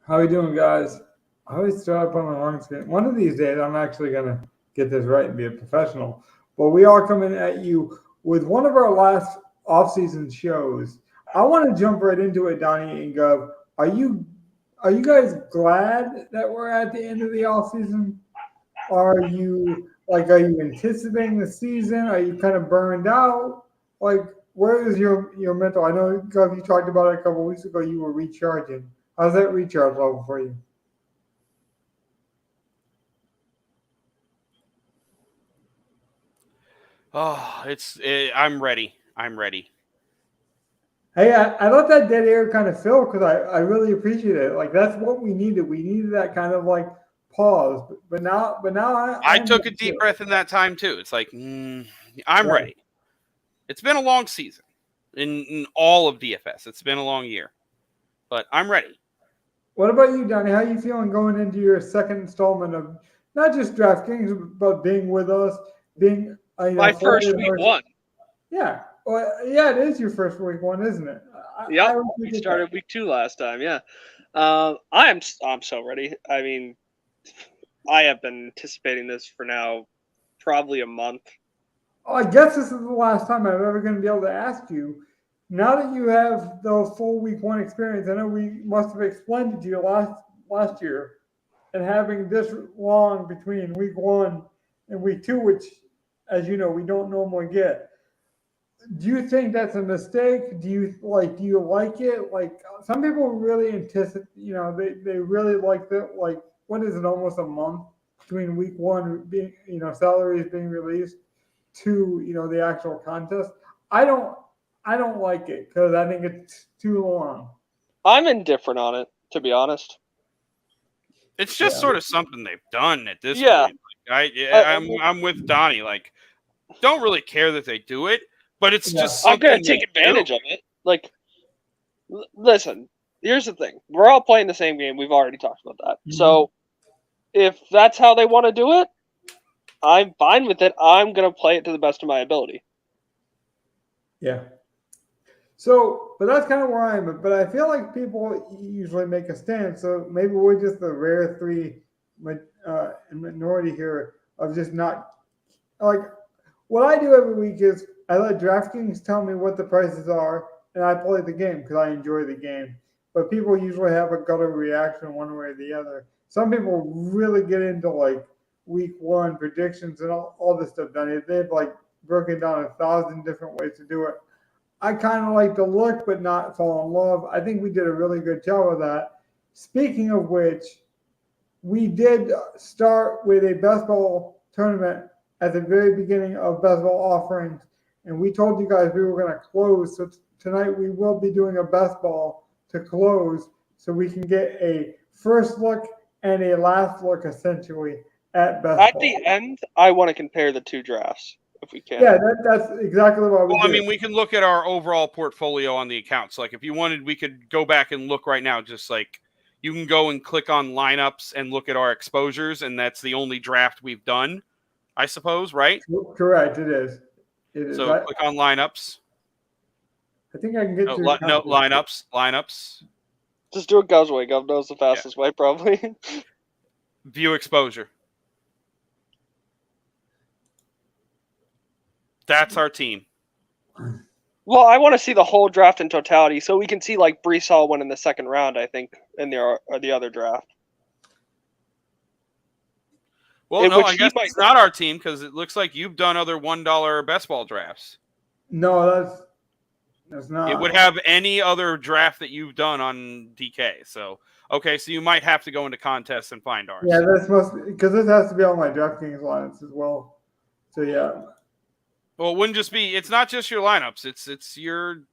How you doing, guys? I always start up on the wrong screen. One of these days, I'm actually gonna get this right and be a professional. But we are coming at you with one of our last off-season shows. I want to jump right into it, Donnie and Gov. Are you guys glad that we're at the end of the off-season? Are you anticipating the season? Are you kind of burned out? Like, where is your mental? I know, Gov, you talked about it a couple weeks ago. You were recharging. How's that recharge level for you? I'm ready. I'm ready. Hey, I let that dead air kind of fill because I really appreciate it. Like that's what we needed. We needed that kind of like pause. But now I I'm took a ready deep to. breath in that time too. It's like I'm Right. ready. It's been a long season in all of DFS. It's been a long year, but I'm ready. What about you, Donnie? How you feeling going into your second installment of not just DraftKings, but being with us, being My fully first week immersed? one. Yeah. Well, yeah, it is your first week one, isn't it? I Yep, always we forget that. started week 2 last time. Yeah, I'm so ready. I mean, I have been anticipating this for now probably a month. Oh, I guess this is the last time I'm ever going to be able to ask you. Now that you have the full week one experience, I know we must have explained it to you last year, and having this long between week one and week two, which, as you know, we don't normally get. Do you think that's a mistake? Do you like it? Like some people really anticipate, they really like the like what is it, almost a month between week one being salaries being released to the actual contest. I don't I don't like it because I think it's too long. I'm indifferent on it, to be honest. It's just Yeah. sort of something they've done at this Yeah, point. Like, uh, I'm with Donnie. Like, don't really care that they do it, but it's Yeah. just I'm gonna something take they do. advantage of it. Like, listen, here's the thing: we're all playing the same game. We've already talked about that. Mhm. So if that's how they want to do it, I'm fine with it. I'm gonna play it to the best of my ability. Yeah. So, but that's kind of where I am. But I feel like people usually make a stand. So maybe we're just the rare three minority here of just not like what I do every week is I let DraftKings tell me what the prices are, and I play the game because I enjoy the game. But people usually have a gutter reaction one way or the other. Some people really get into like week one predictions and all this stuff done. They've like broken down 1,000 different ways to do it. I kind of like the look, but not fall in love. I think we did a really good job of that. Speaking of which, we did start with a best ball tournament at the very beginning of best ball offerings, and we told you guys we were going to close. So tonight we will be doing a best ball to close, so we can get a first look and a last look essentially at best At ball. the end, I want to compare the two drafts if we can. Yeah, that's exactly what we Well, I did. mean, we can look at our overall portfolio on the accounts. Like, if you wanted, we could go back and look right now. Just like you can go and click on lineups and look at our exposures, and that's the only draft we've done, I suppose, right? Correct, it is. It is. So I, click on lineups. I think I can get No, to your no content. lineups. Just do it Gov's way. Gov knows the Yeah, fastest way, probably. view exposure. That's our team. Well, I want to see the whole draft in totality, so we can see like Brees Hall win in the second round. I think in the other draft, Well, in no, which I he guess might. it's not our team because it looks like you've done other $1 best ball drafts. No, that's It would not. have any other draft that you've done on DK. So, okay, so you might have to go into contests and find Yeah, ours. that's must because this has to be on my DraftKings lines as well. So yeah, Well, it wouldn't just be. It's not just your lineups. It's your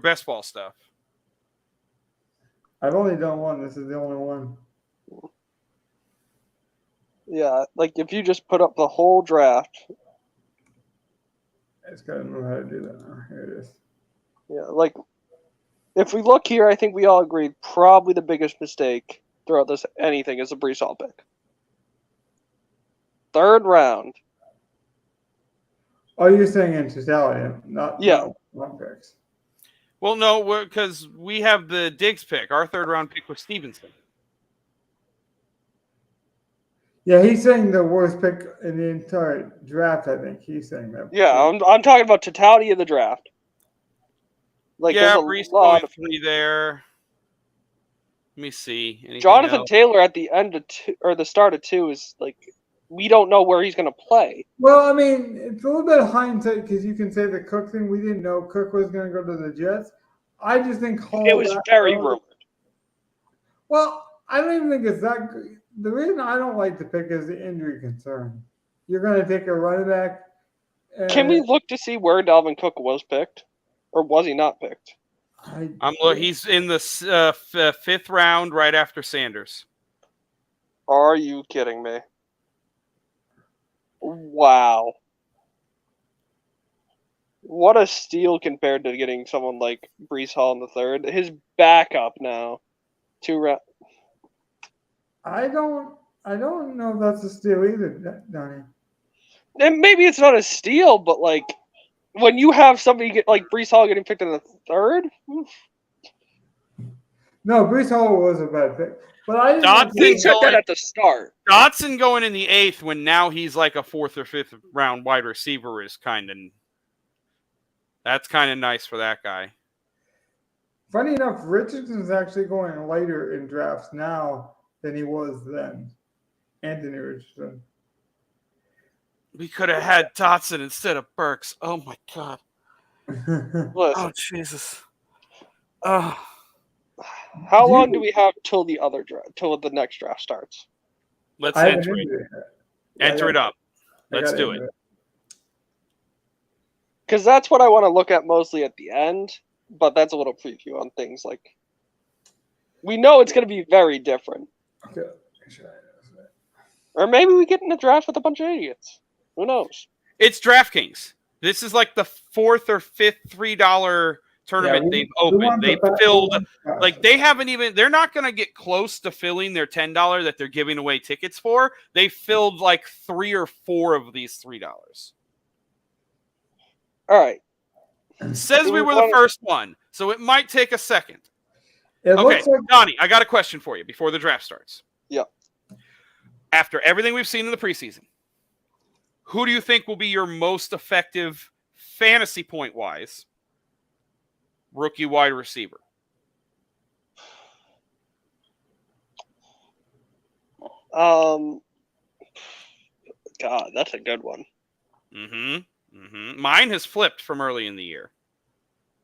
best ball stuff. I've only done one. This is the only one. Yeah, like if you just put up the whole draft. I just gotta know how to do that now. Here it is. Yeah, like if we look here, I think we all agreed probably the biggest mistake throughout this anything is the Brees Hall pick. Third round. Oh, you're saying in totality, not Yeah. one picks. Well, no, because we have the Diggs pick. Our third round pick was Stevenson. Yeah, he's saying the worst pick in the entire draft. I think he's saying that. Yeah, I'm talking about totality of the draft. Like, yeah, there's a Brees lot going of 3 there. Let me see. Anything Jonathan else? Taylor at the end of 2 or the start of 2 is like, we don't know where he's going to play. Well, I mean, it's a little bit of hindsight because you can say the Cook thing. We didn't know Cook was going to go to the Jets. I just think Hall. It was very rumored. Well, I don't even think it's that good. The reason I don't like the pick is the injury concern. You're going to take a running back. Can we look to see where Dalvin Cook was picked, or was he not picked? He's in the 5th round, right after Sanders. Are you kidding me? Wow. What a steal compared to getting someone like Brees Hall in the 3rd. His backup now. 2 rounds. I don't know if that's a steal either, Donnie. And maybe it's not a steal, but like when you have somebody get like Brees Hall getting picked in the 3rd. No, Brees Hall was a bad pick, but I Dotson He took that at the start. Dotson going in the 8th when now he's like a 4th or 5th round wide receiver is that's kind of nice for that guy. Funny enough, Richardson's actually going later in drafts now than he was then. Anthony Richardson. We could have had Dotson instead of Burks. Oh my God. Listen, Oh Jesus. Oh. how long do we have till the other draft, till the next draft starts? Let's I haven't enter it. entered it. Enter it up. I Let's gotta do enter it. Because that's what I want to look at mostly at the end, but that's a little preview on things like we know it's going to be very different. Okay. Or maybe we get in a draft with a bunch of idiots. Who knows? It's DraftKings. This is like the 4th or 5th $3 tournament they've opened. They've filled like they're not going to get close to filling their $10 that they're giving away tickets for. They filled like 3 or 4 of these $3. All right. Says we were the first one, so it might take a second. Okay, Donnie, I got a question for you before the draft starts. Yep. After everything we've seen in the preseason, who do you think will be your most effective fantasy point-wise rookie wide receiver? God, that's a good one. Mine has flipped from early in the year.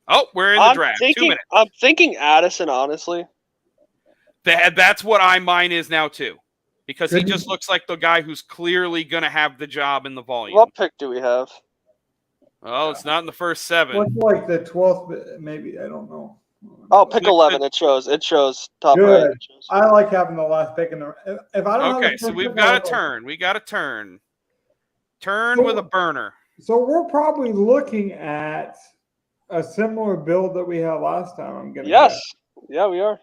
Oh, we're in the draft. 2 minutes. I'm thinking Addison, honestly. That's what mine is now, too. Because he just looks like the guy who's clearly going to have the job in the volume. What pick do we have? Oh, it's not in the first 7. What's like the 12th, maybe? I don't know. Oh, pick 11. It shows top Good. right. It shows. I like having the last pick in the. If I don't. Okay, so we've got a turn. We got a turn. Turn with a burner. So we're probably looking at a similar build that we had last time. I'm gonna. Yes. guess. Yeah, we are.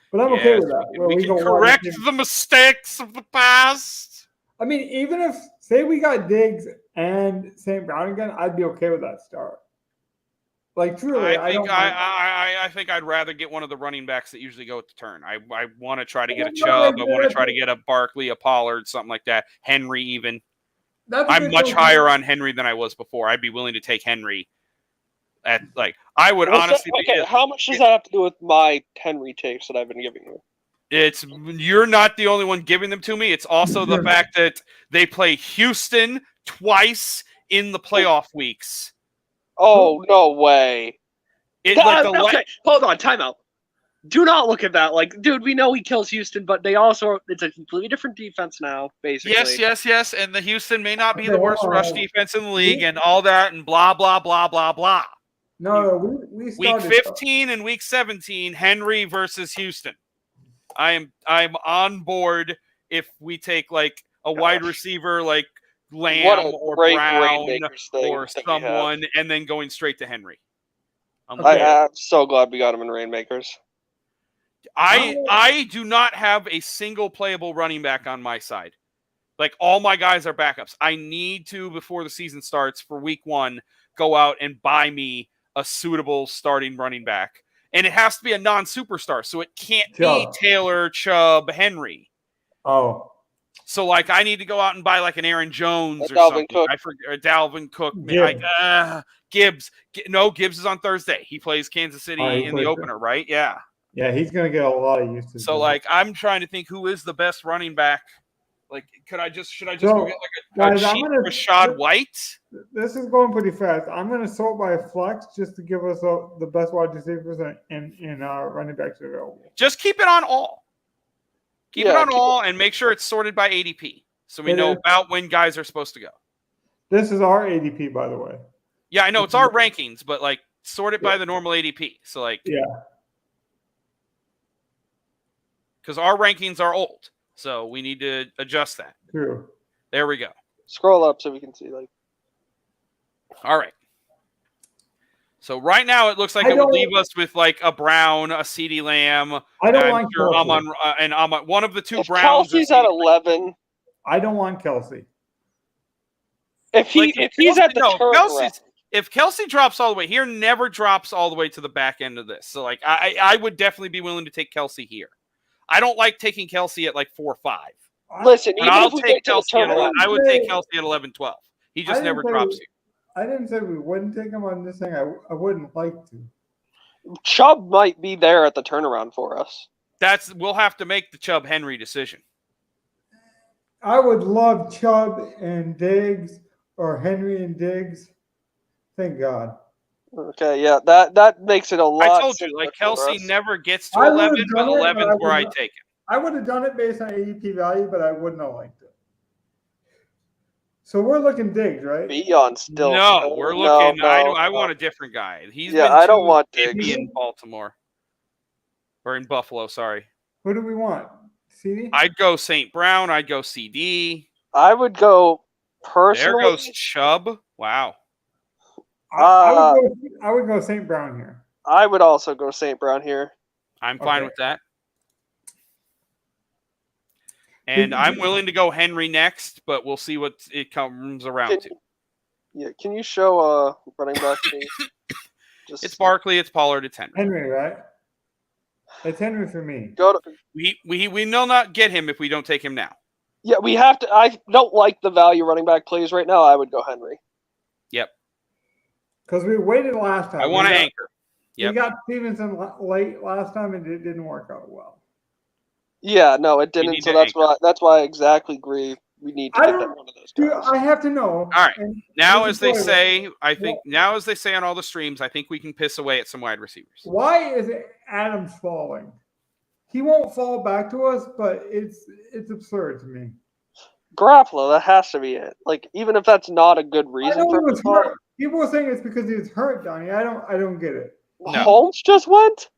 But I'm okay with that. We can correct the mistakes of the past. I mean, even if say we got Diggs and St. Brown again, I'd be okay with that start. Like truly, I think I'd rather get one of the running backs that usually go at the turn. I want to try to get a Chubb. I want to try to get a Barkley, a Pollard, something like that. Henry even. I'm much higher on Henry than I was before. I'd be willing to take Henry. I would honestly. Okay, how much does that have to do with my Henry takes that I've been giving you? You're not the only one giving them to me. It's also the fact that they play Houston twice in the playoff weeks. Oh, no way. Okay, hold on, timeout. Do not look at that. Like, dude, we know he kills Houston, but it's a completely different defense now, basically. Yes. And the Houston may not be the worst rush defense in the league and all that and blah, blah, blah, blah, blah. No, we week 15 and week 17, Henry versus Houston. I'm on board if we take like a wide receiver like Lamb or Brown or someone and then going straight to Henry. I'm so glad we got him in Rainmakers. I do not have a single playable running back on my side. Like all my guys are backups. I need to, before the season starts for week 1, go out and buy me a suitable starting running back. And it has to be a non-superstar, so it can't be Chubb. Taylor, Chubb, Henry. Oh, So, like, I need to go out and buy, like, an Aaron Jones or Dalvin something. Cook. I forget, or Dalvin Cook. Gibbs. Gibbs. No, Gibbs is on Thursday. He plays Kansas City he in the plays opener, right? Yeah. yeah, he's gonna get a lot of usage. So, like, I'm trying to think who is the best running back. Like, should I just go get, like, a guys, I'm cheap gonna- Rashad White? this is going pretty fast. I'm gonna sort by flex just to give us the best wide receivers and running backs available. Just keep it on all. Keep it Yeah, on keep all and make sure it's sorted by ADP. So we It know is. about when guys are supposed to go. This is our ADP, by the way. Yeah, I know it's our rankings, but like sort it by the normal ADP. So like, Yeah. because our rankings are old, so we need to adjust that. True. There we go. Scroll up so we can see. Like, All right. So right now it looks like I it would don't- leave us with like a Brown, a CeeDee Lamb, I don't I'm want sure Kelsey. Amon, one of the two if Browns. or Kelsey's at CeeDee 11, I don't want Kelsey. if Like, he's at the Kelsey's- turnaround, if Kelsey drops all the way here, never drops all the way to the back end of this. So like I would definitely be willing to take Kelsey here. I don't like taking Kelsey at like 4 or 5. listen, But even I'll if we take get to the Kelsey at 11. turnaround, I would take Kelsey at 11, 12. He just I never didn't drops say- you. I didn't say we wouldn't take him on this thing. I wouldn't like to. Chubb might be there at the turnaround for us. We'll have to make the Chubb Henry decision. I would love Chubb and Diggs or Henry and Diggs. Thank God. Okay, yeah, that makes it a lot. I told you, simpler like for Kelsey us. never gets to I would've 11, but done it, but 11 I is where I would- take it. I would have done it based on ADP value, but I wouldn't have liked it. So we're looking Diggs, right? Beyond still. No, we're looking. No, I want a different guy. He's Yeah, been I don't too want iffy Diggs. in Baltimore or in Buffalo. Sorry, Who do we want? CD? I'd go St. Brown. I'd go CD. I would go There personally. goes Chubb. Wow. I would go St. Brown here. I would also go St. Brown here. I'm fine Okay. with that. And I'm willing to go Henry next, but we'll see what it comes around to. Yeah, can you show running back? Please? Just It's Barkley, it's Pollard, it's Henry. Henry, right? It's Henry for me. go to. We will not get him if we don't take him now. Yeah, we have to. I don't like the value running back plays right now. I would go Henry. Yep. Because we waited last time. I want to We got- anchor. Yep. We got Stevenson late last time and it didn't work out well. Yeah, no, it didn't. need So to that's why I exactly agree. We need to I get don't- that one of those Dude, guys. I have to know. All right. and Now, this as is they why- say, I think now as they say on all the streams, I think we can piss away at some wide receivers. Why is it Adams falling? He won't fall back to us, but it's absurd to me. Garoppolo, that has to be it. Like, even if that's not a good I reason know he for was him to fall, hurt. People are saying it's because he was hurt, Donnie. I don't get it. No. Holmes just went.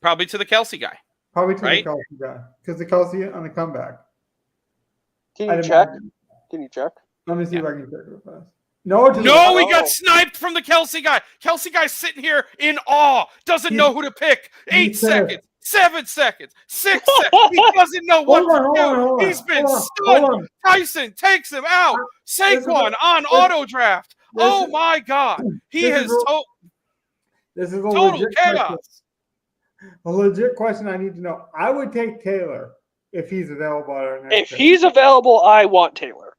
Probably to the Kelsey guy. Probably to Right? the Kelsey guy because the Kelsey on the comeback. Can I'd you check? imagine. Can you check? Let me see if Yeah. I can check real fast. No, just No, he Oh. got sniped from the Kelsey guy. Kelsey guy's sitting here in awe. Doesn't He's- know who to pick. 8 he's pissed. seconds, 7 seconds, 6 seconds. He doesn't know what Hold to on, do. hold on. He's been Hold stunned. on. Tyson takes him out. This is Saquon a- on this- auto draft. this Oh is- my God. He this has is a- This is a total legit question. chaos. A legit question I need to know. I would take Taylor if he's available at our next If pick. he's available, I want Taylor.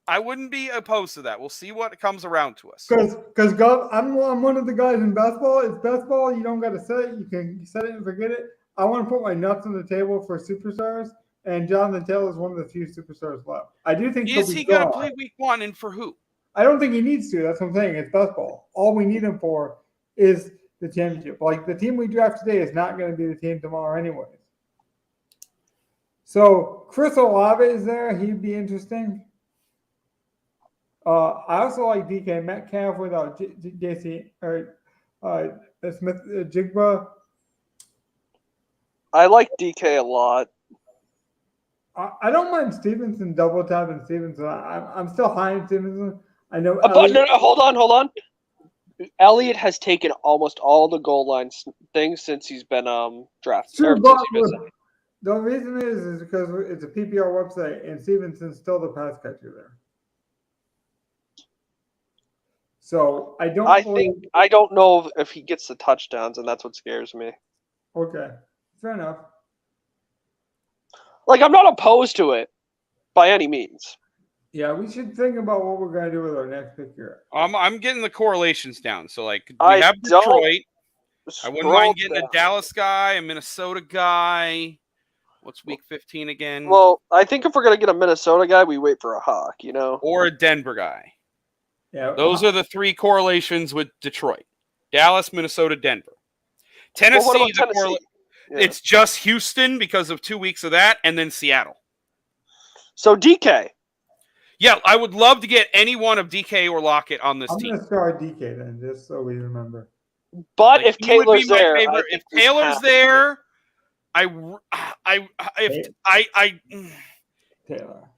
I wouldn't be opposed to that. We'll see what comes around to us. Because I'm one of the guys in best ball. It's best ball. You don't got to set it. You can set it and forget it. I want to put my nuts on the table for superstars, and Jonathan Taylor is one of the few superstars left. I do think Is he'll be he going to gone. play week 1 and for who? I don't think he needs to. That's what I'm saying. It's best ball. All we need him for is the championship. Like the team we draft today is not going to be the team tomorrow, anyways. So Chris Olave is there. He'd be interesting. I also like DK Metcalf without JC or Smith Jigba. I like DK a lot. I don't mind Stevenson double tapping Stevenson. I'm still high in Stevenson. I know. But no, hold on. Elliott has taken almost all the goal line things since he's been drafted. True, or but since he's been signed. the reason is because it's a PPR website and Stevenson's still the pass catcher there. So I don't. I don't know if he gets the touchdowns, and that's what scares me. Okay, fair enough. Like, I'm not opposed to it by any means. Yeah, we should think about what we're gonna do with our next pick here. I'm getting the correlations down. So like we I have don't Detroit. I wouldn't mind getting down. a Dallas guy, a Minnesota guy. What's week 15 again? Well, I think if we're gonna get a Minnesota guy, we wait for a Hawk, you know, or a Denver guy. Yeah, Those are the three correlations with Detroit: Dallas, Minnesota, Denver. Tennessee, well, what about Tennessee? It's just Houston because of 2 weeks of that, and then Seattle. So DK. Yeah, I would love to get any one of DK or Lockett on this I'm team. gonna start DK then, just so we remember. But if Taylor's there, if Taylor's there, Taylor.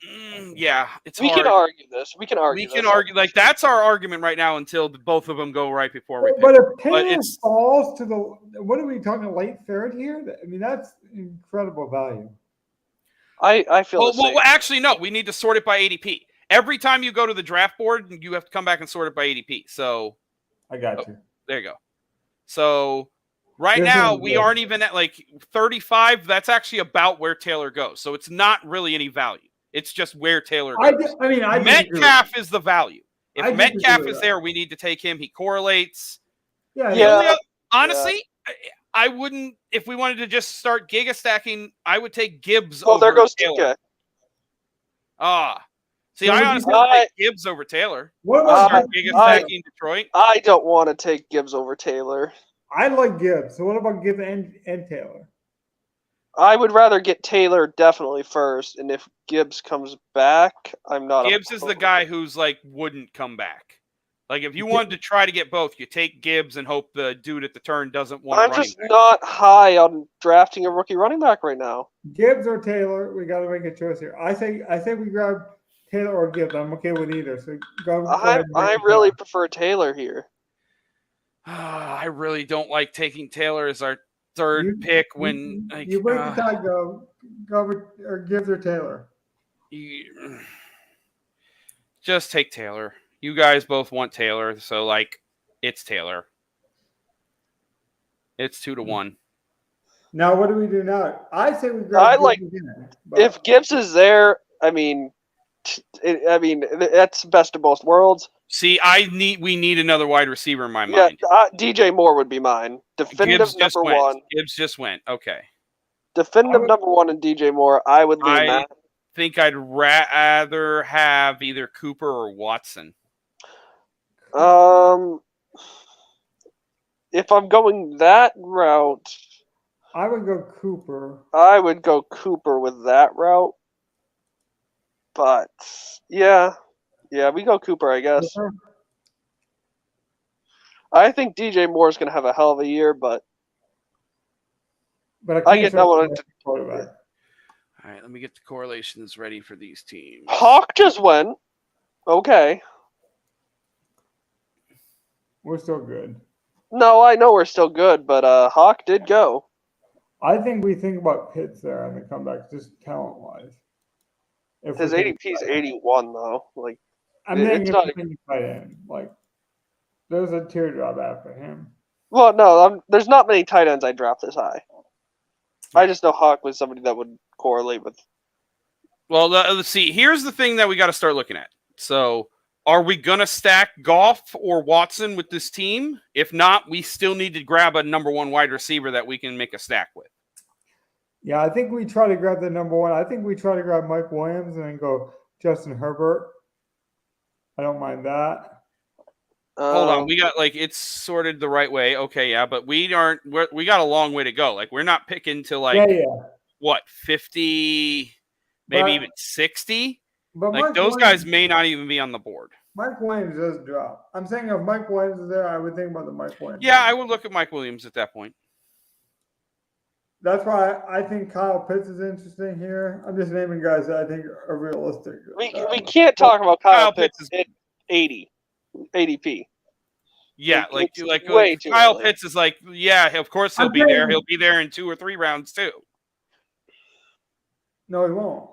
Yeah, it's we hard. can argue this. We can argue. Like that's our argument right now until both of them go right before we pick. But if Taylor falls to the, what are we talking, late third here? I mean, that's incredible value. I feel the same. Well, actually, no. We need to sort it by ADP. Every time you go to the draft board, you have to come back and sort it by ADP. So I got you. There you go. So right now we aren't even at like 35. That's actually about where Taylor goes. So it's not really any value. It's just where Taylor goes. Metcalf is the value. If Metcalf is there, we need to take him. He correlates. Yeah. Honestly, I wouldn't. If we wanted to just start giga stacking, I would take Gibbs. Well, over there goes Taylor. DK. See, I honestly would take Gibbs over Taylor. What about giga stacking Detroit? I don't want to take Gibbs over Taylor. I like Gibbs. So what about Gibbs and Taylor? I would rather get Taylor definitely first, and if Gibbs comes back, I'm not. Gibbs is the guy who's like wouldn't come back. Like if you wanted to try to get both, you take Gibbs and hope the dude at the turn doesn't want. I'm just not high on drafting a rookie running back right now. Gibbs or Taylor, we got to make a choice here. I say we grab Taylor or Gibbs. I'm okay with either. So go. I really prefer Taylor here. I really don't like taking Taylor as our third pick when you wait the time. Go or Gibbs or Taylor. Just take Taylor. You guys both want Taylor, so like it's Taylor. It's 2-1. Now what do we do now? I say we grab. If Gibbs is there, I mean, that's best of both worlds. See, we need another wide receiver in my mind. Yeah, DJ Moore would be mine. Definitive number one. Gibbs just went. Okay. Definitive number one in DJ Moore. I would lean that. I think I'd rather have either Cooper or Watson. If I'm going that route, I would go Cooper. I would go Cooper with that route. But yeah, we go Cooper, I guess. Cooper? I think DJ Moore is going to have a hell of a year, but I get that one. All right, let me get the correlations ready for these teams. Hawk just went. Okay. We're still good. No, I know we're still good, but Hawk did go. I think we think about Pitts there on the comeback, just talent-wise. His ADP is 81, though. Like, I'm thinking it's not a tight end. Like, there's a teardrop after him. Well, no, there's not many tight ends I draft this high. I just know Hawk was somebody that would correlate with. Well, let's see. Here's the thing that we got to start looking at. So, are we going to stack Goff or Watson with this team? If not, we still need to grab a number one wide receiver that we can make a stack with. Yeah, I think we try to grab the number one. I think we try to grab Mike Williams and then go Justin Herbert. I don't mind that. Hold on, we got it's sorted the right way. Okay, yeah, but we got a long way to go. Like we're not picking to what 50, maybe even 60. But those guys may not even be on the board. Mike Williams does drop. I'm saying if Mike Williams is there, I would think about the Mike Williams. Yeah, I would look at Mike Williams at that point. That's why I think Kyle Pitts is interesting here. I'm just naming guys that I think are realistic. We can't talk about Kyle Pitts at 80 ADP. Yeah, Kyle Pitts is of course he'll be there. He'll be there in 2 or 3 rounds too. No, he won't.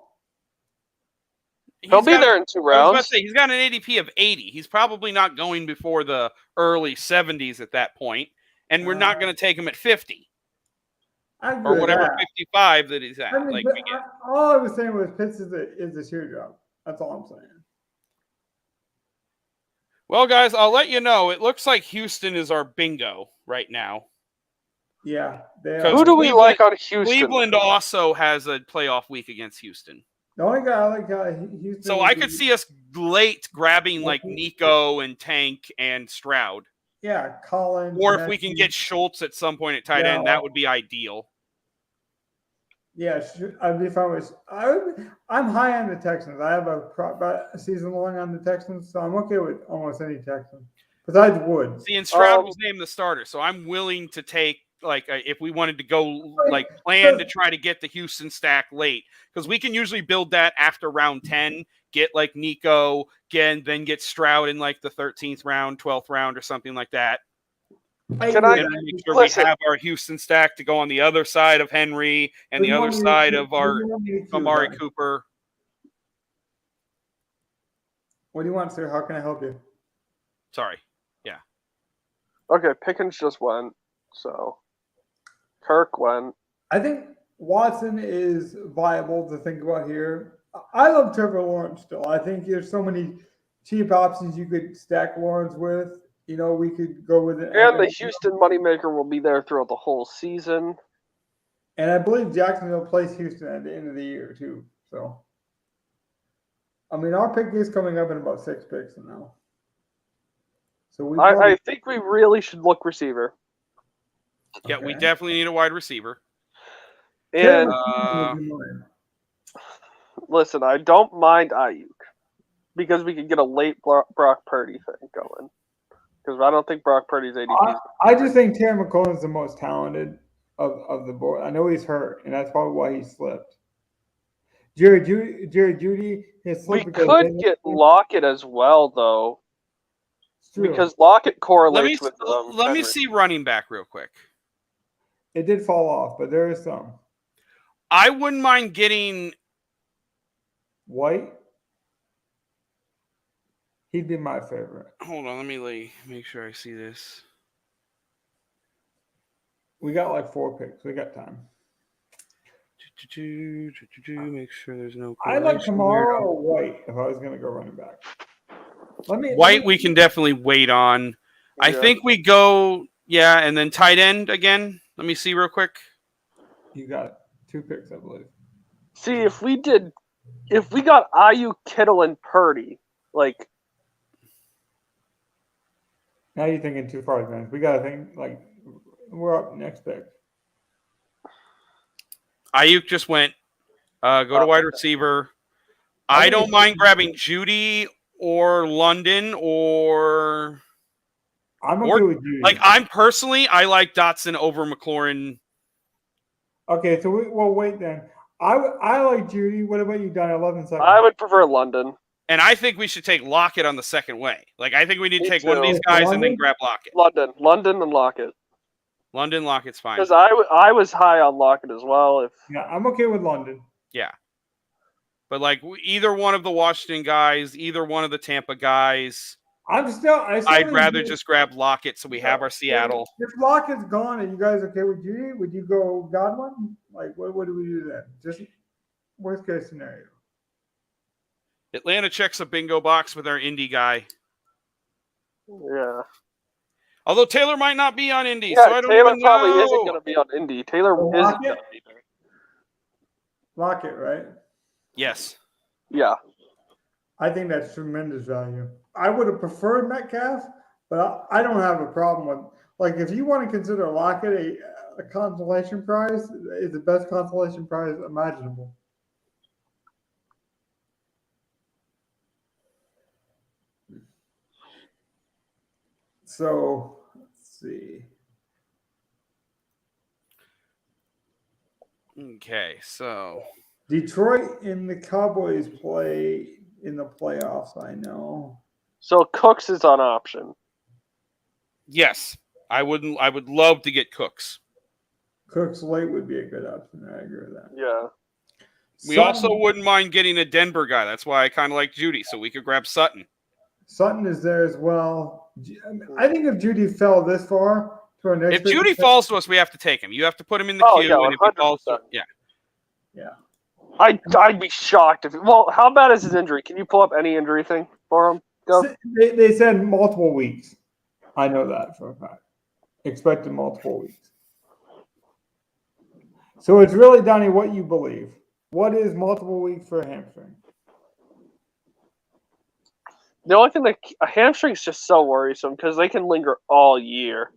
He'll be there in 2 I was about rounds. to say, he's got an ADP of 80. He's probably not going before the early 70s at that point, and we're not going to take him at 50 I agree or with whatever that. 55 that he's at. I mean, all I was saying was Pitts is a shoe drop. That's all I'm saying. Well, guys, I'll let you know. It looks like Houston is our bingo right now. Yeah. Who do we like on Houston? Cleveland also has a playoff week against Houston. The only guy I like Houston. So I could see us late grabbing like Nico and Tank and Stroud. Yeah, Collins. Or if we can get Schultz at some point at tight end, that would be ideal. Yeah, I'd be fine with. I'm high on the Texans. I have a season long on the Texans, so I'm okay with almost any Texan besides Woods. See, and Stroud was named the starter, so I'm willing to take if we wanted to go plan to try to get the Houston stack late, because we can usually build that after round 10, get like Nico, then get Stroud in like the 13th round, 12th round, or something like that. Can I make sure we have our Houston stack to go on the other side of Henry and the other side of our Amari Cooper? What do you want, sir? How can I help you? Sorry. Yeah. Okay, Pickens just went, so Kirk went. I think Watson is viable to think about here. I love Trevor Lawrence still. I think there's so many cheap options you could stack Lawrence with. You know, we could go with it. And the Houston moneymaker will be there throughout the whole season. And I believe Jacksonville plays Houston at the end of the year, too. So, I mean, our pick is coming up in about 6 picks now. So I think we really should look receiver. Yeah, we definitely need a wide receiver. And listen, I don't mind Ayuk because we could get a late Brock Purdy thing going. Because I don't think Brock Purdy's ADP. I just think Terry McLaurin is the most talented of the board. I know he's hurt, and that's probably why he slipped. Jerry Jeudy has slipped. We could get Lockett as well, though. Because Lockett correlates with let me see running back real quick. It did fall off, but there is some. I wouldn't mind getting White. He'd be my favorite. Hold on, let me make sure I see this. We got like 4 picks. We got time. Make sure there's no. I like Kamara or White if I was going to go running back. White, we can definitely wait on. Yeah. I think we go, and then tight end again. Let me see real quick. You got 2 picks, I believe. See, if we got Ayuk, Kittle, and Purdy, like. Now you're thinking too far, man. We got to think, like, we're up next pick. Ayuk just went. Go to wide receiver. I don't mind grabbing Judy or London or. I'm okay with Judy. Like, I like Dotson over McLaurin. Okay, so wait then. I like Judy. What about you, Don? 11 seconds. I would prefer London. And I think we should take Lockett on the second way. Like, I think we need to take one of these guys and then grab Lockett. London and Lockett. Lockett's fine. Because I was high on Lockett as well. Yeah, I'm okay with London. Yeah. But, like, either one of the Washington guys, either one of the Tampa guys. I'd rather just grab Lockett so we have our Seattle. If Lockett's gone, are you guys okay with Judy? Would you go Godwin? Like, what do we do then? Just worst case scenario. Atlanta checks a bingo box with our Indy guy. Yeah. Although Taylor might not be on Indy, yeah, so I don't Taylor even probably know. isn't going to be on Indy. Taylor isn't going to be there. Lockett, right? Yes. Yeah. I think that's tremendous value. I would have preferred Metcalf, but I don't have a problem with, like, if you want to consider Lockett a consolation prize, it's the best consolation prize imaginable. So, let's see. Okay, so Detroit and the Cowboys play in the playoffs, I know. So Cooks is on option. Yes. I would love to get Cooks. Cooks late would be a good option. I agree with that. Yeah. We also wouldn't mind getting a Denver guy. That's why I kind of like Judy, so we could grab Sutton. Sutton is there as well. I think if Judy fell this far to our next, If Judy falls to us, we have to take him. You have to put him in the Oh, queue, yeah, and if he falls, 100%. yeah. I'd be shocked if. Well, how bad is his injury? Can you pull up any injury thing for him? Go. They said multiple weeks. I know that for a fact. Expected multiple weeks. So it's really, Donnie, what you believe. What is multiple weeks for a hamstring? The only thing that a hamstring's just so worrisome because they can linger all year.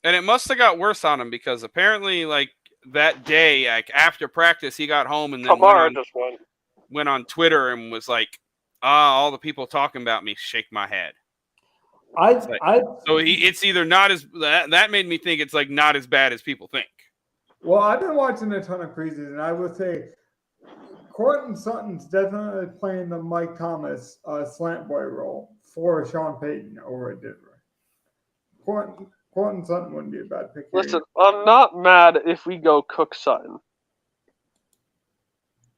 And it must have got worse on him because apparently, like that day, like after practice, he got home and then Kamara just went on Twitter and was like, all the people talking about me shake my head. So it's either not as that made me think it's like not as bad as people think. Well, I've been watching a ton of preseason, and I would say Cortland Sutton's definitely playing the Mike Thomas slant boy role for Sean Payton over at Denver. Cortland Sutton wouldn't be a bad pick. Listen, I'm not mad if we go Cook Sutton.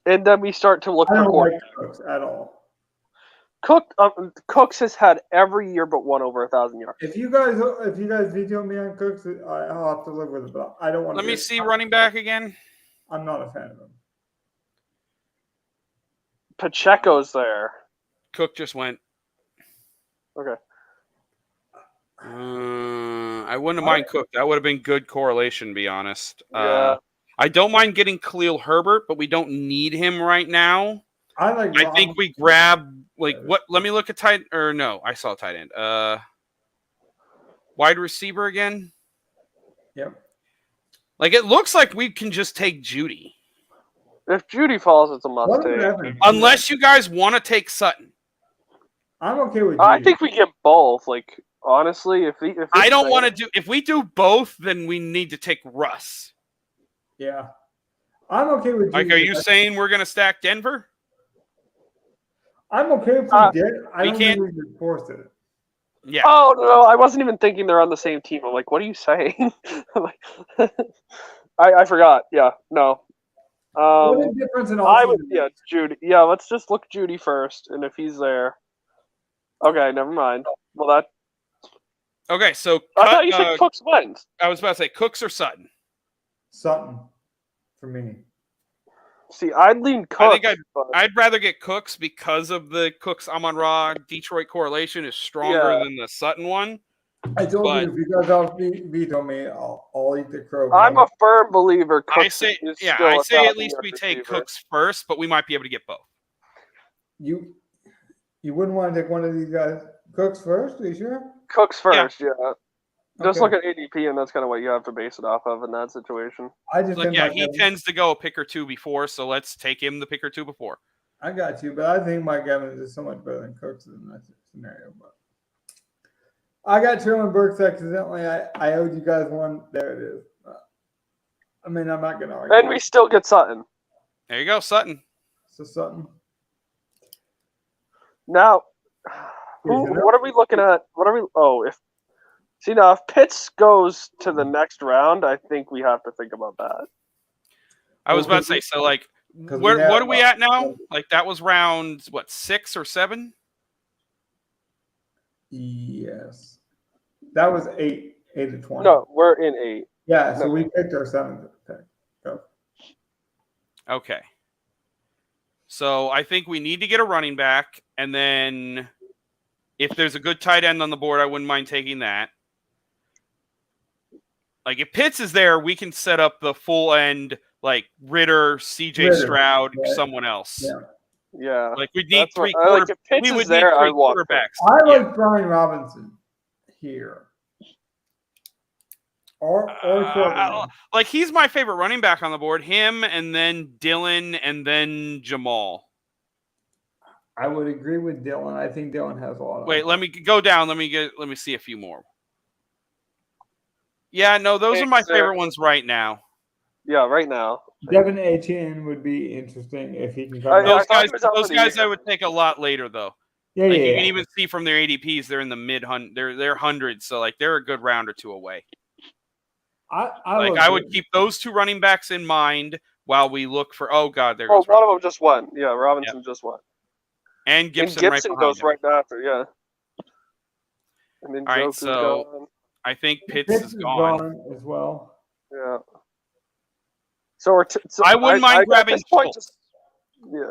And then we start to look I for don't Cortland. like Cooks at all. Cooks has had every year but one over 1,000 yards. If you guys veto me on Cooks, I'll have to live with it. But I don't want. Let me see running back again. I'm not a fan of him. Pacheco's there. Cook just went. Okay. I wouldn't have mind Cook. That would have been good correlation, to be honest. Yeah. I don't mind getting Khalil Herbert, but we don't need him right now. I think we grab what? Let me look at tight. Or no, I saw tight end. Wide receiver again. Yep. Like it looks like we can just take Judy. If Judy falls, it's a must take. Unless you guys want to take Sutton. I'm okay with Judy. I think we get both. Like honestly, I don't want to do. If we do both, then we need to take Russ. Yeah, I'm okay with Judy. Like, are you saying we're gonna stack Denver? I'm okay if we did. I don't think we should force it. Yeah. Oh no, I wasn't even thinking they're on the same team. I'm like, what are you saying? I forgot. Yeah, no. What is the difference in Judy. Yeah, let's just look Judy first, and if he's there, okay, never mind. Well, that. Okay, so I thought you said Cooks wins. I was about to say Cooks or Sutton. Sutton, for me. See, I'd lean Cooks. I think I'd rather get Cooks because of the Cooks Amon-Ra Detroit correlation is stronger than the Sutton one. I told you if you guys all veto me, I'll eat the crow. I'm a firm believer. I say at least we take Cooks first, but we might be able to get both. You wouldn't want to take one of these guys Cooks first? Are you sure? Cooks first, yeah. Just Okay. look at ADP, and that's kind of what you have to base it off of in that situation. He tends to go a pick or two before, so let's take him the pick or two before. I got you, but I think Mike Evans is so much better than Cooks in that scenario. But I got Traylon Burks accidentally. I owed you guys one. There it is. I mean, I'm not going to argue. And we still get Sutton. There you go, Sutton. So Sutton. Now, what are we looking at? If Pitts goes to the next round, I think we have to think about that. I was about to say, so like, what are we at now? Like that was round 6 or 7? Yes, that was 8 to 20. No, we're in 8. Yeah, so we picked our 7th pick. Go. Okay. So I think we need to get a running back, and then if there's a good tight end on the board, I wouldn't mind taking that. Like if Pitts is there, we can set up the full end like Ritter, CJ Stroud, someone else. Yeah. Like we need three if Pitts is there, I want quarterbacks. I like Brian Robinson here. Or like he's my favorite running back on the board. Him and then Dylan and then Jamal. I would agree with Dylan. I think Dylan has a lot of. Wait, let me go down. Let me see a few more. Yeah, no, those are my favorite ones right now. Yeah, right now. Devin Etienne would be interesting if he can come. Those guys I would take a lot later though. Yeah, like you can even see from their ADPs, they're in the they're hundreds, so like they're a good round or two away. I would keep those two running backs in mind. while we look for. Oh God, there Oh, goes one Robinson. of them just went. Yeah, Robinson just went. And And Gibson, Gibson right goes behind him. right after. Yeah. And then All right, Joku's so gone. I think Pitts Pitts is gone. as well. Yeah. So we're. So I wouldn't mind at grabbing this point, Schultz. yeah.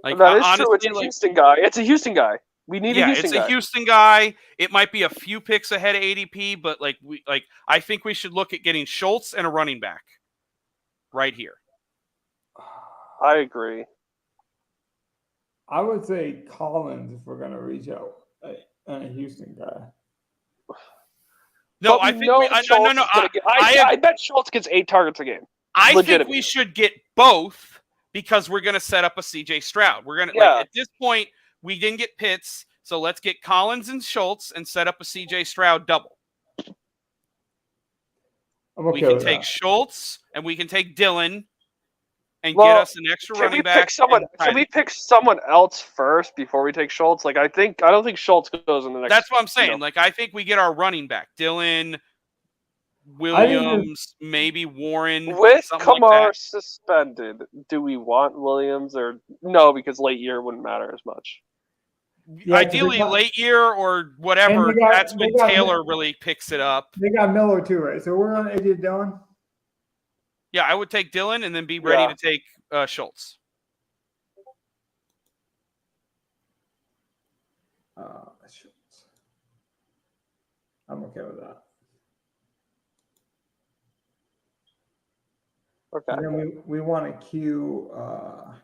Like That is honestly, true. It's a Houston guy. It's a Houston guy. We need a Houston it's guy. a Houston guy. It might be a few picks ahead of ADP, but I think we should look at getting Schultz and a running back right here. I agree. I would say Collins if we're gonna reach out a Houston guy. No, But I think we, Schultz no. is gonna get, I bet Schultz gets 8 targets a game. I think we should get both because we're going to set up a CJ Stroud. We're going to at this point we didn't get Pitts, so let's get Collins and Schultz and set up a CJ Stroud double. We can take that. Schultz and we can take Dylan and get us an extra running back. Can we pick someone else first before we take Schultz? Like I don't think Schultz goes in the next. That's what I'm saying. Like I think we get our running back, Dylan, Williams, maybe Warren. With Kamar suspended, do we want Williams or no? Because late year wouldn't matter as much. Yeah, ideally, late year or whatever. That's when Taylor really picks it up. They got Miller too, right? So we're on AJ Dillon. Yeah, I would take Dylan and then be ready to take Schultz. Schultz. I'm okay with that. Okay. And then we want to queue.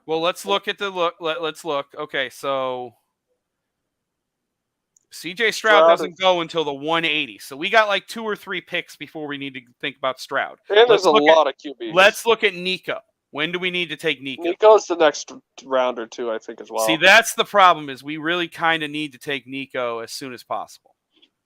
Well, let's look at the look. Let's look. Okay, so CJ Stroud doesn't go until the 180. So we got like 2 or 3 picks before we need to think about Stroud. And there's a lot of QBs. Let's look at Nico. When do we need to take Nico? Nico's the next round or 2, I think, as well. See, that's the problem is we really kind of need to take Nico as soon as possible.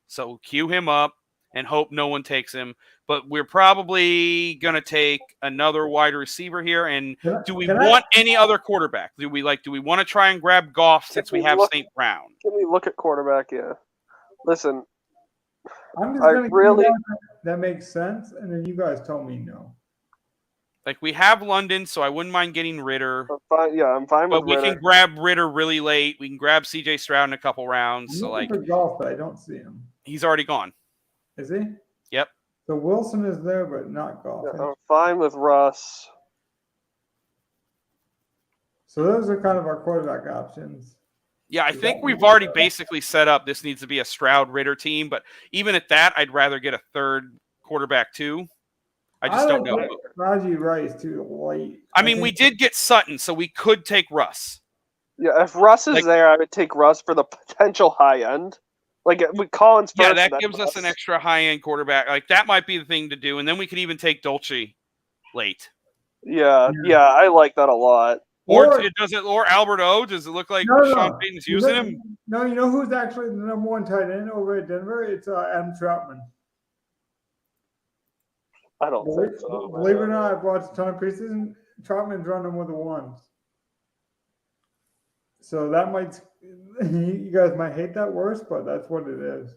So queue him up and hope no one takes him. But we're probably going to take another wide receiver here. And do we want any other quarterback? Do we want to try and grab Goff since we have St. Brown? Can we look at quarterback? Yeah. Listen, I'm just going to really that makes sense, and then you guys tell me no. Like we have London, so I wouldn't mind getting Ritter. I'm fine with Ritter. But we can grab Ritter really late. We can grab CJ Stroud in a couple rounds. I'm looking for Goff, but I don't see him. He's already gone. Is he? Yep. So Wilson is there, but not Goff. Yeah, I'm fine with Russ. So those are kind of our quarterback options. Yeah, I think we've already basically set up this needs to be a Stroud-Ritter team, but even at that, I'd rather get a third quarterback too. I just don't know. Raji Rice too late. I mean, we did get Sutton, so we could take Russ. Yeah, if Russ is there, I would take Russ for the potential high end. Like with Collins first. Yeah, that gives us an extra high-end quarterback. Like that might be the thing to do, and then we could even take Dolce late. Yeah, I like that a lot. Or Albert O? Does it look like Sean Payton's using him? No, you know who's actually the number 1 tight end over at Denver? It's Adam Troutman. I don't think so. Believe it or not, I've watched a ton of preseason. Troutman's running with the ones. So that might, you guys might hate that worse, but that's what it is.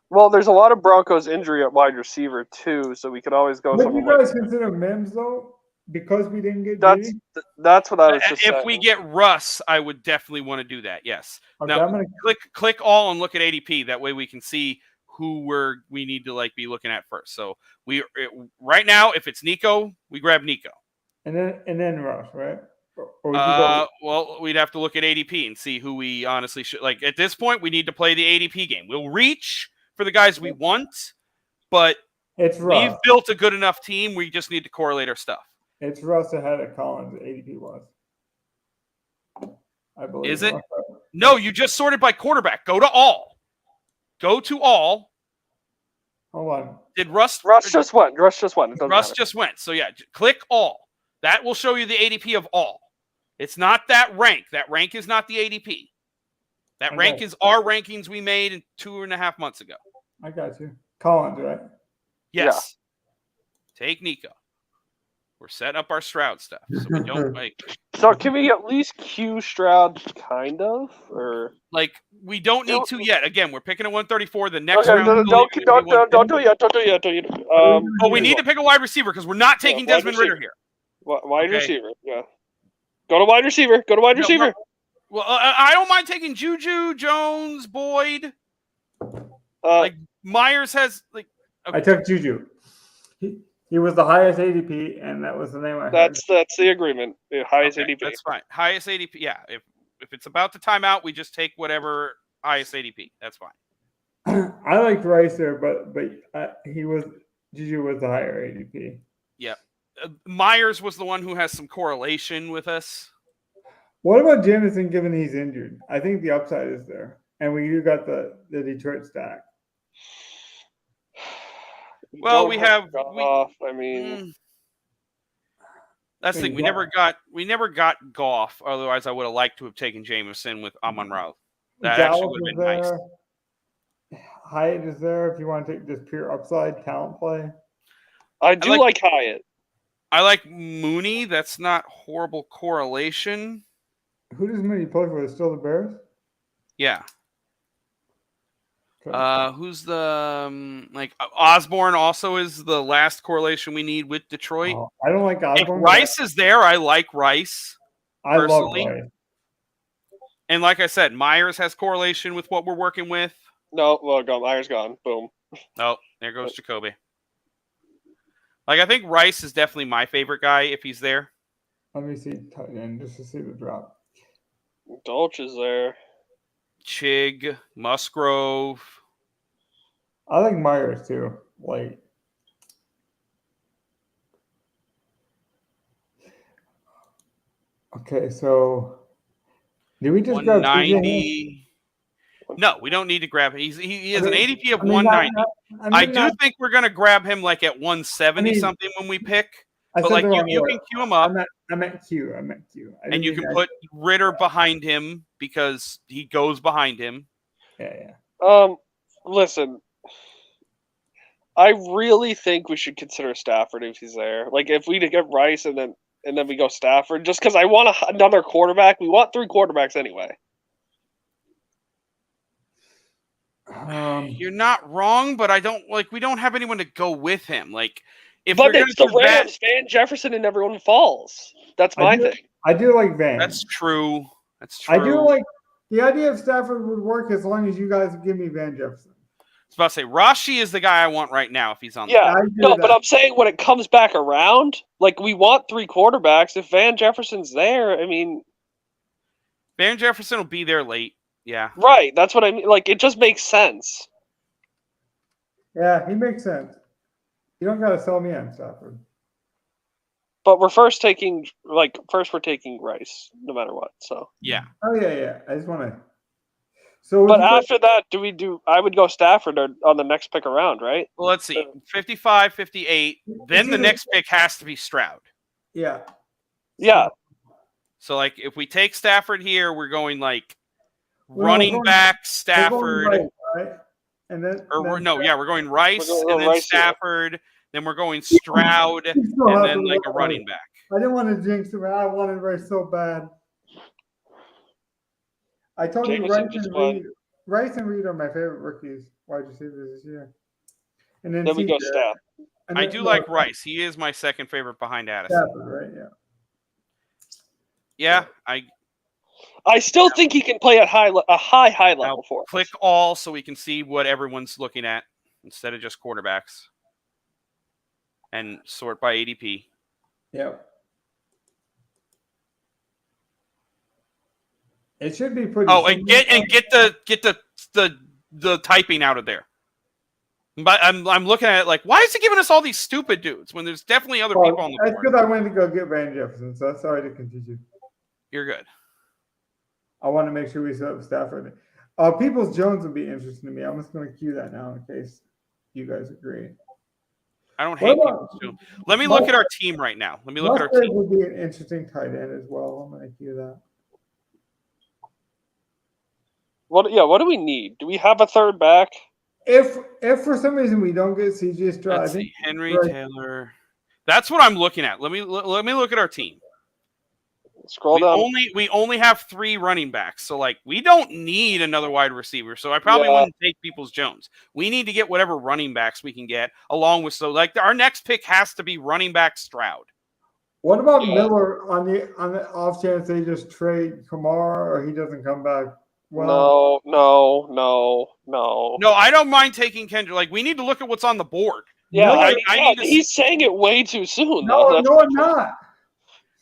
Well, there's a lot of Broncos injury at wide receiver too, so we could always go. Would you guys consider Mims though, because we didn't get Diddy? That's what I was just saying. If we get Russ, I would definitely want to do that. Yes. Okay, now click all and look at ADP. That way we can see who we need to be looking at first. So right now, if it's Nico, we grab Nico. And then Russ, right? Well, we'd have to look at ADP and see who we honestly should at this point. We need to play the ADP game. We'll reach for the guys we want, but we've built a good enough team. We just need to correlate our stuff. It's Russ ahead of Collins. ADP was, I believe. Is it? No, you just sorted by quarterback. Go to all. Hold on. Did Russ just went. Russ just went. Just went. So yeah, click all. That will show you the ADP of all. It's not that rank. That rank is not the ADP. That rank is our rankings we made 2.5 months ago. I got you. Collins, right? Yes. Yeah. Take Nico. We're setting up our Stroud stuff, so we don't So can we at least cue Stroud, kind of, or we don't need to yet. Again, we're picking a 134. The next okay, round, don't do it yet. Don't do it yet. But we need to pick a wide receiver because we're not taking Desmond Ridder here. Wide receiver, yeah. Go to wide receiver. Well, I don't mind taking Juju, Jones, Boyd. Myers has Okay. I took Juju. He was the highest ADP, and that was the name I heard. That's the agreement. The highest ADP. That's fine. Highest ADP. Yeah. If it's about to time out, we just take whatever highest ADP. That's fine. I liked Rice there, but Juju was the higher ADP. Yeah. Myers was the one who has some correlation with us. What about Jameson given he's injured? I think the upside is there. And we got the Detroit stack. Well, we have Goff. I mean, that's the thing. We never got Goff. Otherwise, I would have liked to have taken Jameson with Amon-Ra. That actually would have been nice. Hyatt is there if you want to take just pure upside talent play. I do like Hyatt. I like Mooney. That's not horrible correlation. Who does Mooney play for? Is it still the Bears? Yeah. Okay. Who's the Osborne also is the last correlation we need with Detroit. Oh, I don't like Osborne. If Rice is there, I like Rice. I love Rice. And like I said, Myers has correlation with what we're working with. No, well, Myers gone. Boom. Oh, there goes Jacoby. I think Rice is definitely my favorite guy if he's there. Let me see tight end just to see the drop. Dolch is there. Chig, Musgrove. I like Myers too. Okay, so did we just grab 190? No, we don't need to grab him. He has an ADP of 190. I do think we're going to grab him at 170 something when we pick. But you can queue him up. I meant Q. And you can put Ridder behind him because he goes behind him. Yeah. Listen, I really think we should consider Stafford if he's there. If we get Rice and then we go Stafford, just because I want another quarterback. We want 3 quarterbacks anyway. You're not wrong, but I don't we don't have anyone to go with him. But it's the Rams, Van Jefferson, and everyone falls. That's my thing. I do like Van. That's true. I do like the idea of Stafford would work as long as you guys give me Van Jefferson. I was about to say Rashi is the guy I want right now if he's on. Yeah, but I'm saying when it comes back around, we want 3 quarterbacks. If Van Jefferson's there, I mean, Van Jefferson will be there late. Yeah. Right. That's what I mean. It just makes sense. Yeah, he makes sense. You don't got to sell me on Stafford. But we're first taking Rice, no matter what. So. Yeah. Oh yeah. I just want to. So. But after that, I would go Stafford on the next pick around, right? Well, let's see. 55, 58. Then the next pick has to be Stroud. Yeah. Yeah. So if we take Stafford here, we're going running back Stafford, right? And then we're going Rice and then Stafford. Then we're going Stroud and then a running back. I didn't want to jinx him. I wanted Rice so bad. I told you Rice and Reed are my favorite rookies wide receivers this year. And then we go Stafford. I do like Rice. He is my second favorite behind Addison. Stafford, right? Yeah. I still think he can play at a high level for us. Click all so we can see what everyone's looking at instead of just quarterbacks. And sort by ADP. Yep. It should be pretty. Oh, and get the typing out of there. But I'm looking at it why is it giving us all these stupid dudes when there's definitely other people on the board? That's because I went to go get Van Jefferson, so sorry to confuse you. You're good. I want to make sure we set up Stafford. Peoples Jones would be interesting to me. I'm just going to cue that now in case you guys agree. I don't hate Peoples Jones. Let me look at our team right now. Let me look at our team. Would be an interesting tight end as well. I'm going to cue that. What do we need? Do we have a third back? If for some reason we don't get CJ Stroud, Let's see. Henry Taylor. That's what I'm looking at. Let me look at our team. Scroll down. We only have 3 running backs, so like we don't need another wide receiver. So I probably wouldn't take Peoples-Jones. We need to get whatever running backs we can get, along with our next pick has to be running back Stroud. What about Miller on the off chance they just trade Kamara or he doesn't come back? Well, No, I don't mind taking Kendrick. Like we need to look at what's on the board. Yeah, Like, I need to he's saying it way too soon. no, though. no, I'm not.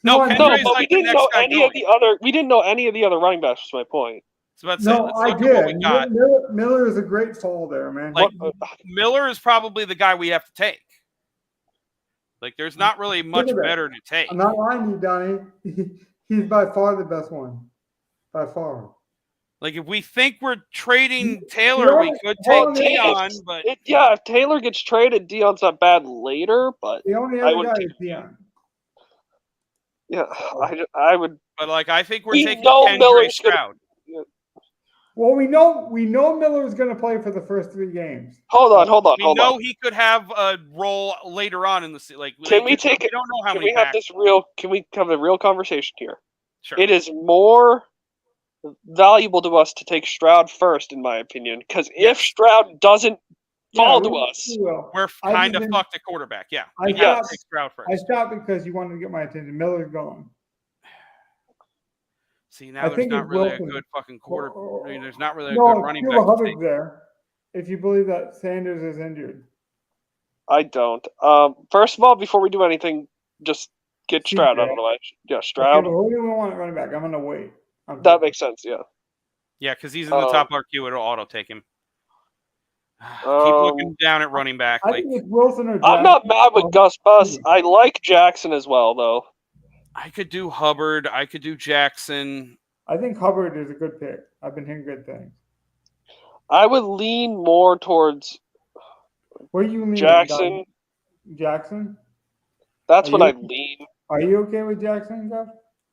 No, I'm Kendrick not. is but like we the didn't next know guy any going. of the other. We didn't know any of the other running backs. Was my point. Let's No, look I at what we did. got. Miller is a great fall there, man. Like Miller is probably the guy we have to take. Like there's not really much better to take. I'm not lying to you, Donnie. He's by far the best one. By far. Like if we think we're trading Taylor, we could take Dion, but if Taylor gets traded, Dion's not bad later, but the only other guy is Dion. Yeah, I would. But like I think we're taking Miller's Stroud. Well, we know Miller is going to play for the first 3 games. Hold on. We know he could have a role later on in the like. Can we take it? We don't know how can many. We have this real? Can we have a real conversation here? Sure. It is more valuable to us to take Stroud first, in my opinion, because if Stroud doesn't fall to us, we're kind of fucked at quarterback. Yeah, I got to take Stroud first. I stopped because you wanted to get my attention. Miller's gone. See, now there's not really a good fucking quarter. I mean, there's not really a good running back. Hubbard's there. If you believe that Sanders is injured, I don't. First of all, before we do anything, just get Stroud out of the way. Yeah, Stroud. Okay, who do we want at running back? I'm going to wait. That makes sense. Yeah. Yeah, because he's in the top of our queue. It'll auto take him. Keep looking down at running back. I think it's Wilson or Jackson. I'm not mad with Gus Bus. I like Jackson as well, though. I could do Hubbard. I could do Jackson. I think Hubbard is a good pick. I've been hearing good things. I would lean more towards Where you lean? Jackson. Jackson? That's what I'd lean. Are you okay with Jackson, Jeff?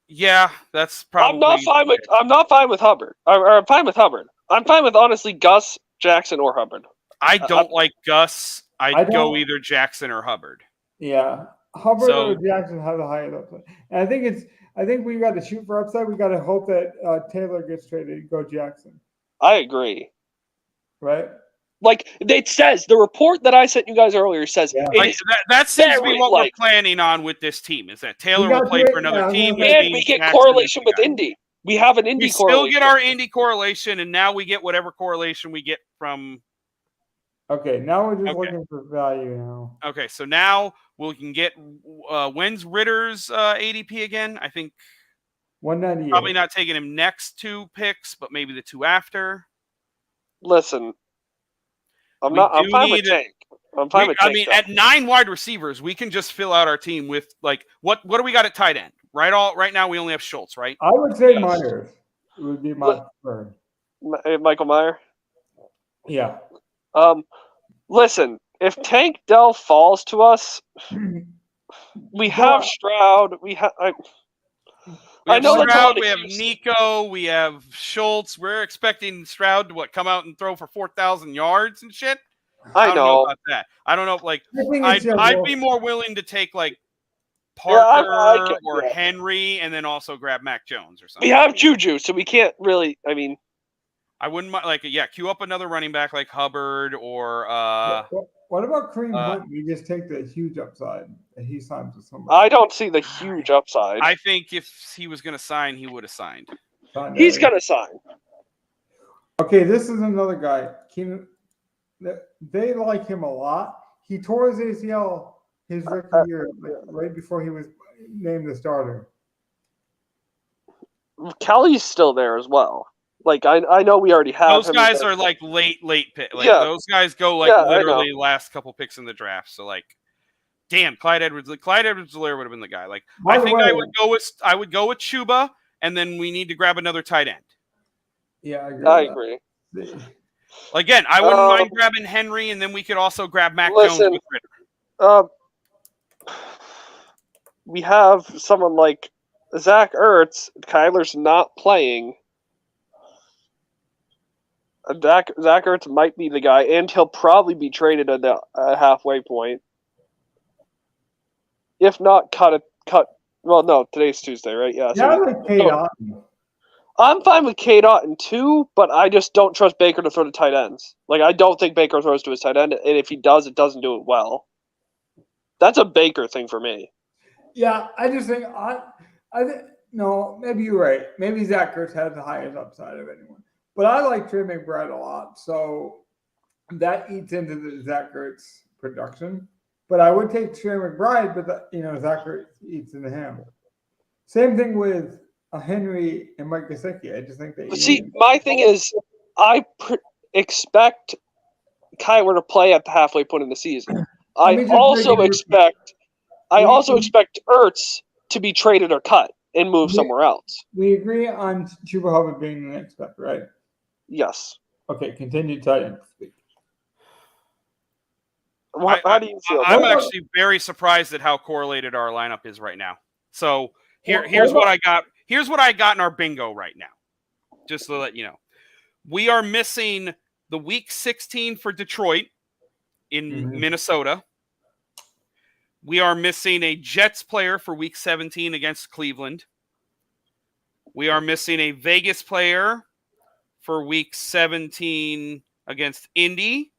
Yeah, that's probably. I'm not fine with Hubbard. I'm fine with Hubbard. I'm fine with honestly Gus, Jackson, or Hubbard. I don't like Gus. I'd go either Jackson or Hubbard. Yeah, Hubbard or Jackson have the highest upside. And I think we got to shoot for upside. We got to hope that Taylor gets traded. Go Jackson. I agree. Right. Like it says, the report that I sent you guys earlier says that seems to be what we're planning on with this team. Is that Taylor will play for another team, and we get correlation with Indy. We have an Indy correlation. We still get our Indy correlation, and now we get whatever correlation we get from. Okay, now we're just looking for value now. Okay, so now we can get when's Ritter's ADP again? I think 198. Probably not taking him next 2 picks, but maybe the 2 after. Listen. I'm fine with Tank. I'm fine with Tank. I mean, at 9 wide receivers, we can just fill out our team with like what do we got at tight end? Right now we only have Schultz, right? I would say Myers would be my preferred. Michael Meyer? Yeah. Listen, if Tank Dell falls to us, we have Stroud. I know Stroud, we have Nico, we have Schultz. We're expecting Stroud to come out and throw for 4,000 yards and shit. I don't know about that. I don't know. Like, I'd be more willing to take like Parker or Henry, and then also grab Mac Jones or something. We have Juju, so we can't really. I mean, I wouldn't mind queue up another running back like Hubbard or. What about Kareem Hunt? We just take the huge upside that he signs with somebody. I don't see the huge upside. I think if he was going to sign, he would have signed. He's going to sign. Okay, this is another guy. They like him a lot. He tore his ACL his rookie year, right before he was named the starter. Kelly's still there as well. Like I know we already have those guys are like late pick. Like those guys go like literally last couple picks in the draft. So like, damn, Clyde Edwards-Helaire would have been the guy. Like I think I would go with Chuba, and then we need to grab another tight end. Yeah, I agree. Again, I wouldn't mind grabbing Henry, and then we could also grab Mac Jones with Ritter. We have someone like Zach Ertz. Kyler's not playing. Zach Ertz might be the guy, and he'll probably be traded at the halfway point. If not, cut. Well, no, today's Tuesday, right? Yeah. Yeah, I So like Kate Otten. I'm fine with Kate Otten too, but I just don't trust Baker to throw to tight ends. Like, I don't think Baker throws to his tight end, and if he does, it doesn't do it well. That's a Baker thing for me. Yeah, I just think I think no, maybe you're right. Maybe Zach Ertz has the highest upside of anyone. But I like Trey McBride a lot, so that eats into the Zach Ertz production. But I would take Trey McBride, but Zach Ertz eats into him. Same thing with Henry and Mike Gesicki. I just think that. See, my thing is, I expect Kyler to play at the halfway point in the season. I also expect Ertz to be traded or cut and move somewhere else. We agree on Chuba Hubbard being the next pick, right? Yes. Okay, continue tight end speak. How do you feel? I'm actually very surprised at how correlated our lineup is right now. So here's what I got. Here's what I got in our bingo right now. Just to let you know, we are missing the week 16 for Detroit in Minnesota. We are missing a Jets player for week 17 against Cleveland. We are missing a Vegas player for week 17 against Indy,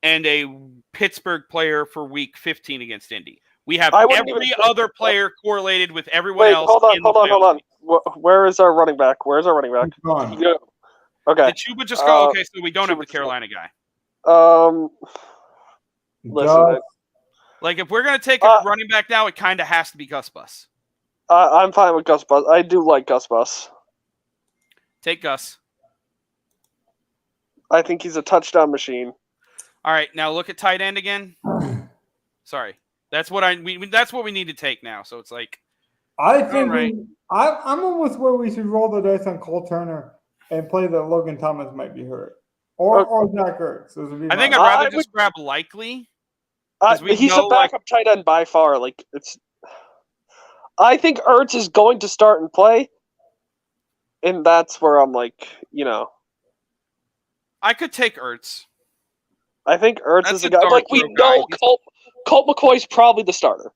and a Pittsburgh player for week 15 against Indy. We have every other player correlated with everyone else. Hold on. Where is our running back? Okay. Did Chuba just go? Okay, so we don't have the Carolina guy. Listen. Like, if we're going to take a running back now, it kind of has to be Gus Bus. I'm fine with Gus Bus. I do like Gus Bus. Take Gus. I think he's a touchdown machine. All right, now look at tight end again. Sorry, that's what that's what we need to take now. So it's like, I think I'm almost where we should roll the dice on Cole Turner and play that Logan Thomas might be hurt or Zach Ertz. I think I'd rather just grab likely. He's a backup tight end by far. Like, it's. I think Ertz is going to start and play, and that's where I'm like, I could take Ertz. I think Ertz is a guy. Like, we know Colt McCoy's probably the starter.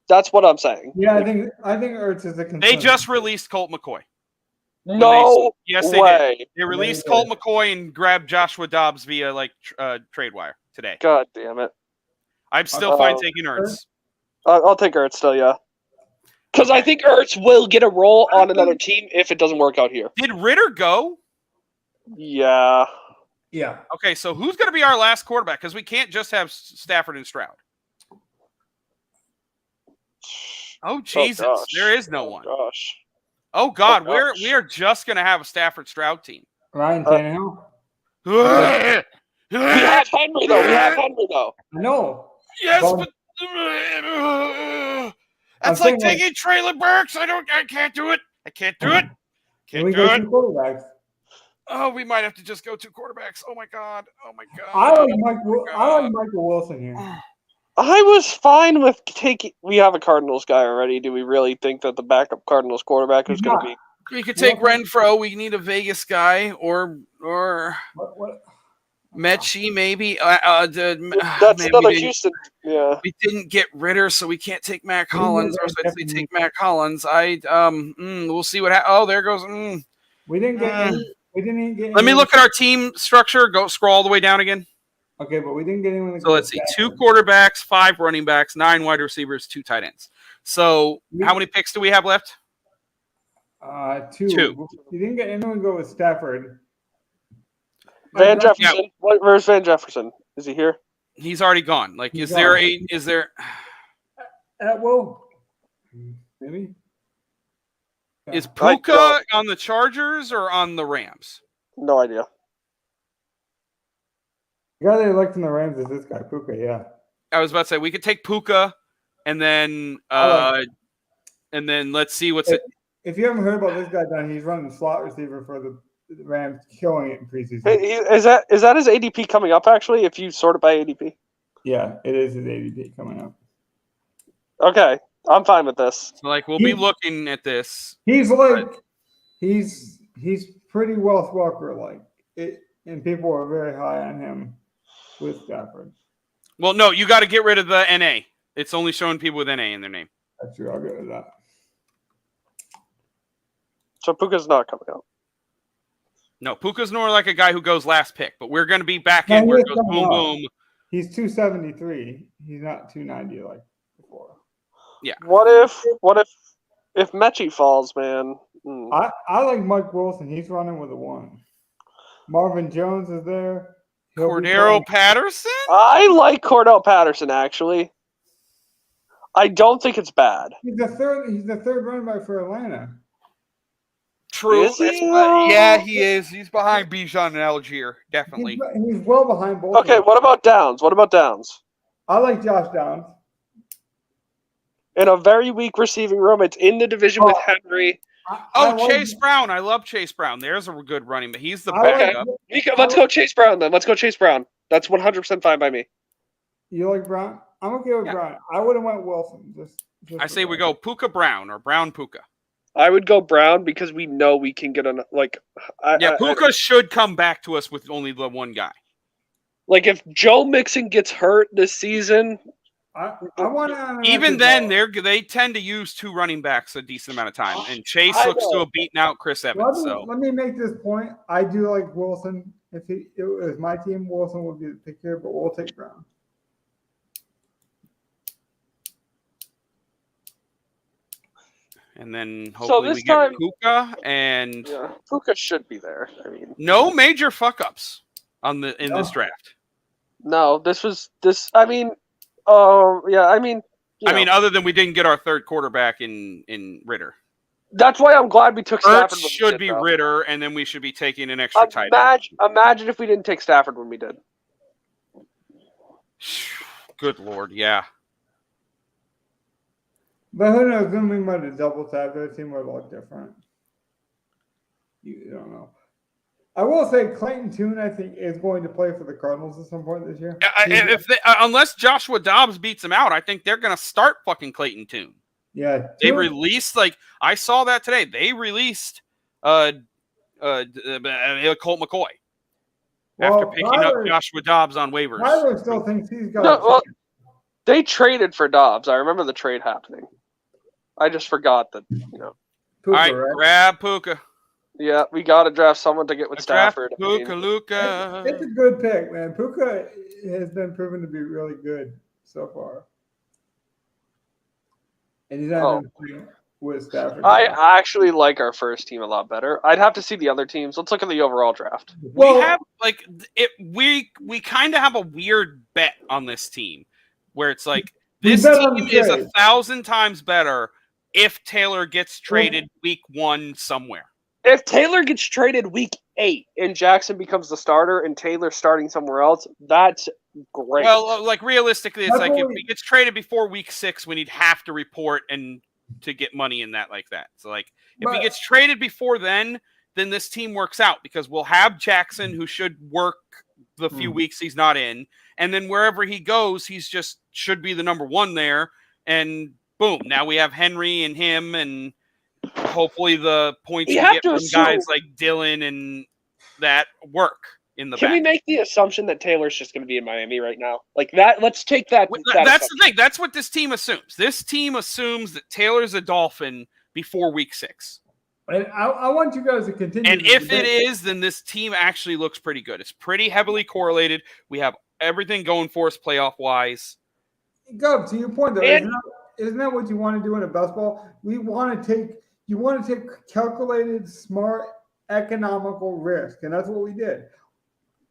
That's what I'm saying. Yeah, I think Ertz is a concern. They just released Colt McCoy. Yes, they did. They released Colt McCoy and grabbed Joshua Dobbs via trade wire today. God damn it! I'm still fine taking Ertz. I'll take Ertz still, yeah. Because I think Ertz will get a role on another team if it doesn't work out here. Did Ritter go? Yeah. Yeah. Okay, so who's going to be our last quarterback? Because we can't just have Stafford and Stroud. Oh, Jesus. There is no one. Gosh. Oh, God. We are just going to have a Stafford-Stroud team. Ryan Tannehill? We have Henry, though. No. Yes, but that's like taking Traylon Burks. I can't do it. Can't do it. Quarterbacks. Oh, we might have to just go 2 quarterbacks. Oh my god. I like Michael Wilson here. I was fine with taking. We have a Cardinals guy already. Do we really think that the backup Cardinals quarterback is going to be? We could take Renfro. We need a Vegas guy or Mechie maybe. That's another Houston. Yeah. We didn't get Ritter, so we can't take Matt Collins. Or if we take Matt Collins, we'll see what. Oh, there goes. We didn't get. We didn't even get. Let me look at our team structure. Go scroll all the way down again. Okay, but we didn't get anyone. So let's see: 2 quarterbacks, 5 running backs, 9 wide receivers, 2 tight ends. So how many picks do we have left? 2. You didn't get anyone go with Stafford. Van Jefferson. Yeah. Where's Van Jefferson? Is he here? He's already gone. Like, is there? Maybe. Is Puka on the Chargers or on the Rams? No idea. The guy they elected in the Rams is this guy, Puka, yeah. I was about to say we could take Puka and then let's see what's it. If you haven't heard about this guy, Don, he's running slot receiver for the Rams, killing it in preseason. Is that his ADP coming up actually? If you sort it by ADP? Yeah, it is his ADP coming up. Okay. I'm fine with this. So, we'll be looking at this. He's pretty Wes Welker and people are very high on him with Stafford. Well, no, you got to get rid of the NA. It's only showing people with NA in their name. That's true. I'll go with that. So Puka's not coming out. No, Puka's more like a guy who goes last pick, but we're going to be back No, in where he it is goes coming boom, up. boom. He's 273. He's not 290 like before. Yeah. What if Mechie falls, man? I like Mike Wilson. He's running with a 1. Marvin Jones is there. Cordero Patterson? I like Cordell Patterson, actually. I don't think it's bad. He's the third running back for Atlanta. True. Is he? Yeah, he is. He's behind Bijan and Algier, definitely. He's well behind both. Okay, what about Downs? I like Josh Downs. In a very weak receiving room, it's in the division with Henry. Chase Brown. I love Chase Brown. There's a good running, but he's the Okay, backup. let's go Chase Brown then. Let's go Chase Brown. That's 100% fine by me. You like Brown? I'm okay with Brown. I would have went Wilson. Just I say we go Puka Brown or Brown Puka. I would go Brown because we know we can get Puka should come back to us with only the one guy. Like if Joe Mixon gets hurt this season, I want to. Even then, they tend to use 2 running backs a decent amount of time, and Chase looks to have beaten out Chris Evans. Let me make this point. I do like Wilson. If it was my team, Wilson would be the pick here, but we'll take Brown. And then hopefully we get Puka, and Puka should be there. I mean, no major fuck ups in this draft. No, I mean, other than we didn't get our third quarterback in Ritter. That's why I'm glad we took Stafford. Should be Ritter, and then we should be taking an extra tight end. Imagine if we didn't take Stafford when we did. Good Lord, yeah. But who knows? Then we might have double tapped. Their team would look different. You don't know. I will say Clayton Tune, I think, is going to play for the Cardinals at some point this year. Unless Joshua Dobbs beats him out, I think they're going to start fucking Clayton Tune. Yeah. They released, I saw that today. They released Colt McCoy after picking up Joshua Dobbs on waivers. Tyler still thinks he's got they traded for Dobbs. I remember the trade happening. I just forgot that, Puka, all right, grab Puka. Yeah, we got to draft someone to get with Stafford. Puka, Luka. It's a good pick, man. Puka has been proven to be really good so far. And he's not with Stafford. I actually like our first team a lot better. I'd have to see the other teams. Let's look at the overall draft. We have we kind of have a weird bet on this team where it's like this team is 1,000 times better if Taylor gets traded week 1 somewhere. If Taylor gets traded week 8 and Jackson becomes the starter and Taylor's starting somewhere else, that's great. Well, realistically, it's if he gets traded before week 6, we need have to report and to get money in that like that. So if he gets traded before then this team works out because we'll have Jackson who should work the few weeks he's not in, and then wherever he goes, he's just should be the number 1 there, and boom, now we have Henry and him, and hopefully the points we get from guys like Dylan and that work in the back. Can we make the assumption that Taylor's just going to be in Miami right now? Like that, let's take that. That's the thing. That's what this team assumes. This team assumes that Taylor's a Dolphin before week 6. And I want you guys to continue. And if it is, then this team actually looks pretty good. It's pretty heavily correlated. We have everything going for us playoff-wise. Go to your point, though. Isn't that what you want to do in a best ball? You want to take calculated, smart, economical risk, and that's what we did.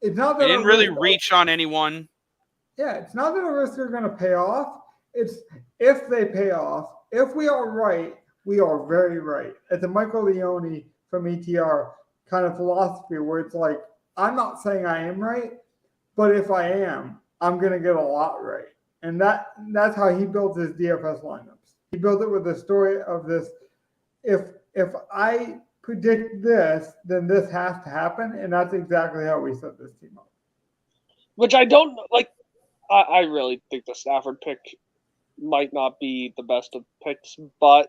It's not that we didn't really reach on anyone. Yeah, it's not that the risks are going to pay off. It's if they pay off. If we are right, we are very right. It's a Michael Leone from ETR kind of philosophy where it's like, I'm not saying I am right, but if I am, I'm going to get a lot right. And that's how he built his DFS lineups. He built it with the story of this. If I predict this, then this has to happen, and that's exactly how we set this team up. Which I don't like. I really think the Stafford pick might not be the best of picks, but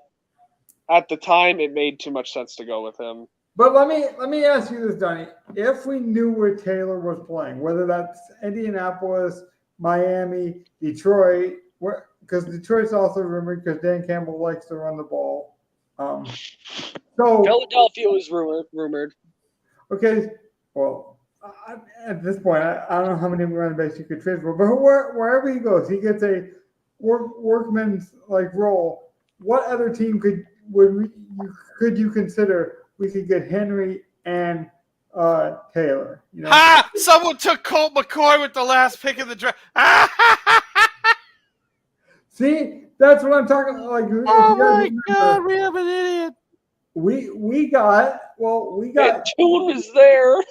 at the time it made too much sense to go with him. But let me ask you this, Donnie. If we knew where Taylor was playing, whether that's Indianapolis, Miami, Detroit, because Detroit's also rumored because Dan Campbell likes to run the ball. So Philadelphia was rumored. okay, well, at this point, I don't know how many running backs you could trade for, but wherever he goes, he gets a workman's like role. What other team could you consider we could get Henry and Taylor? You know? Ha! Someone took Colt McCoy with the last pick of the draft. See, that's what I'm talking about. Like, Oh my God, we have an idiot. We got And Toon was there.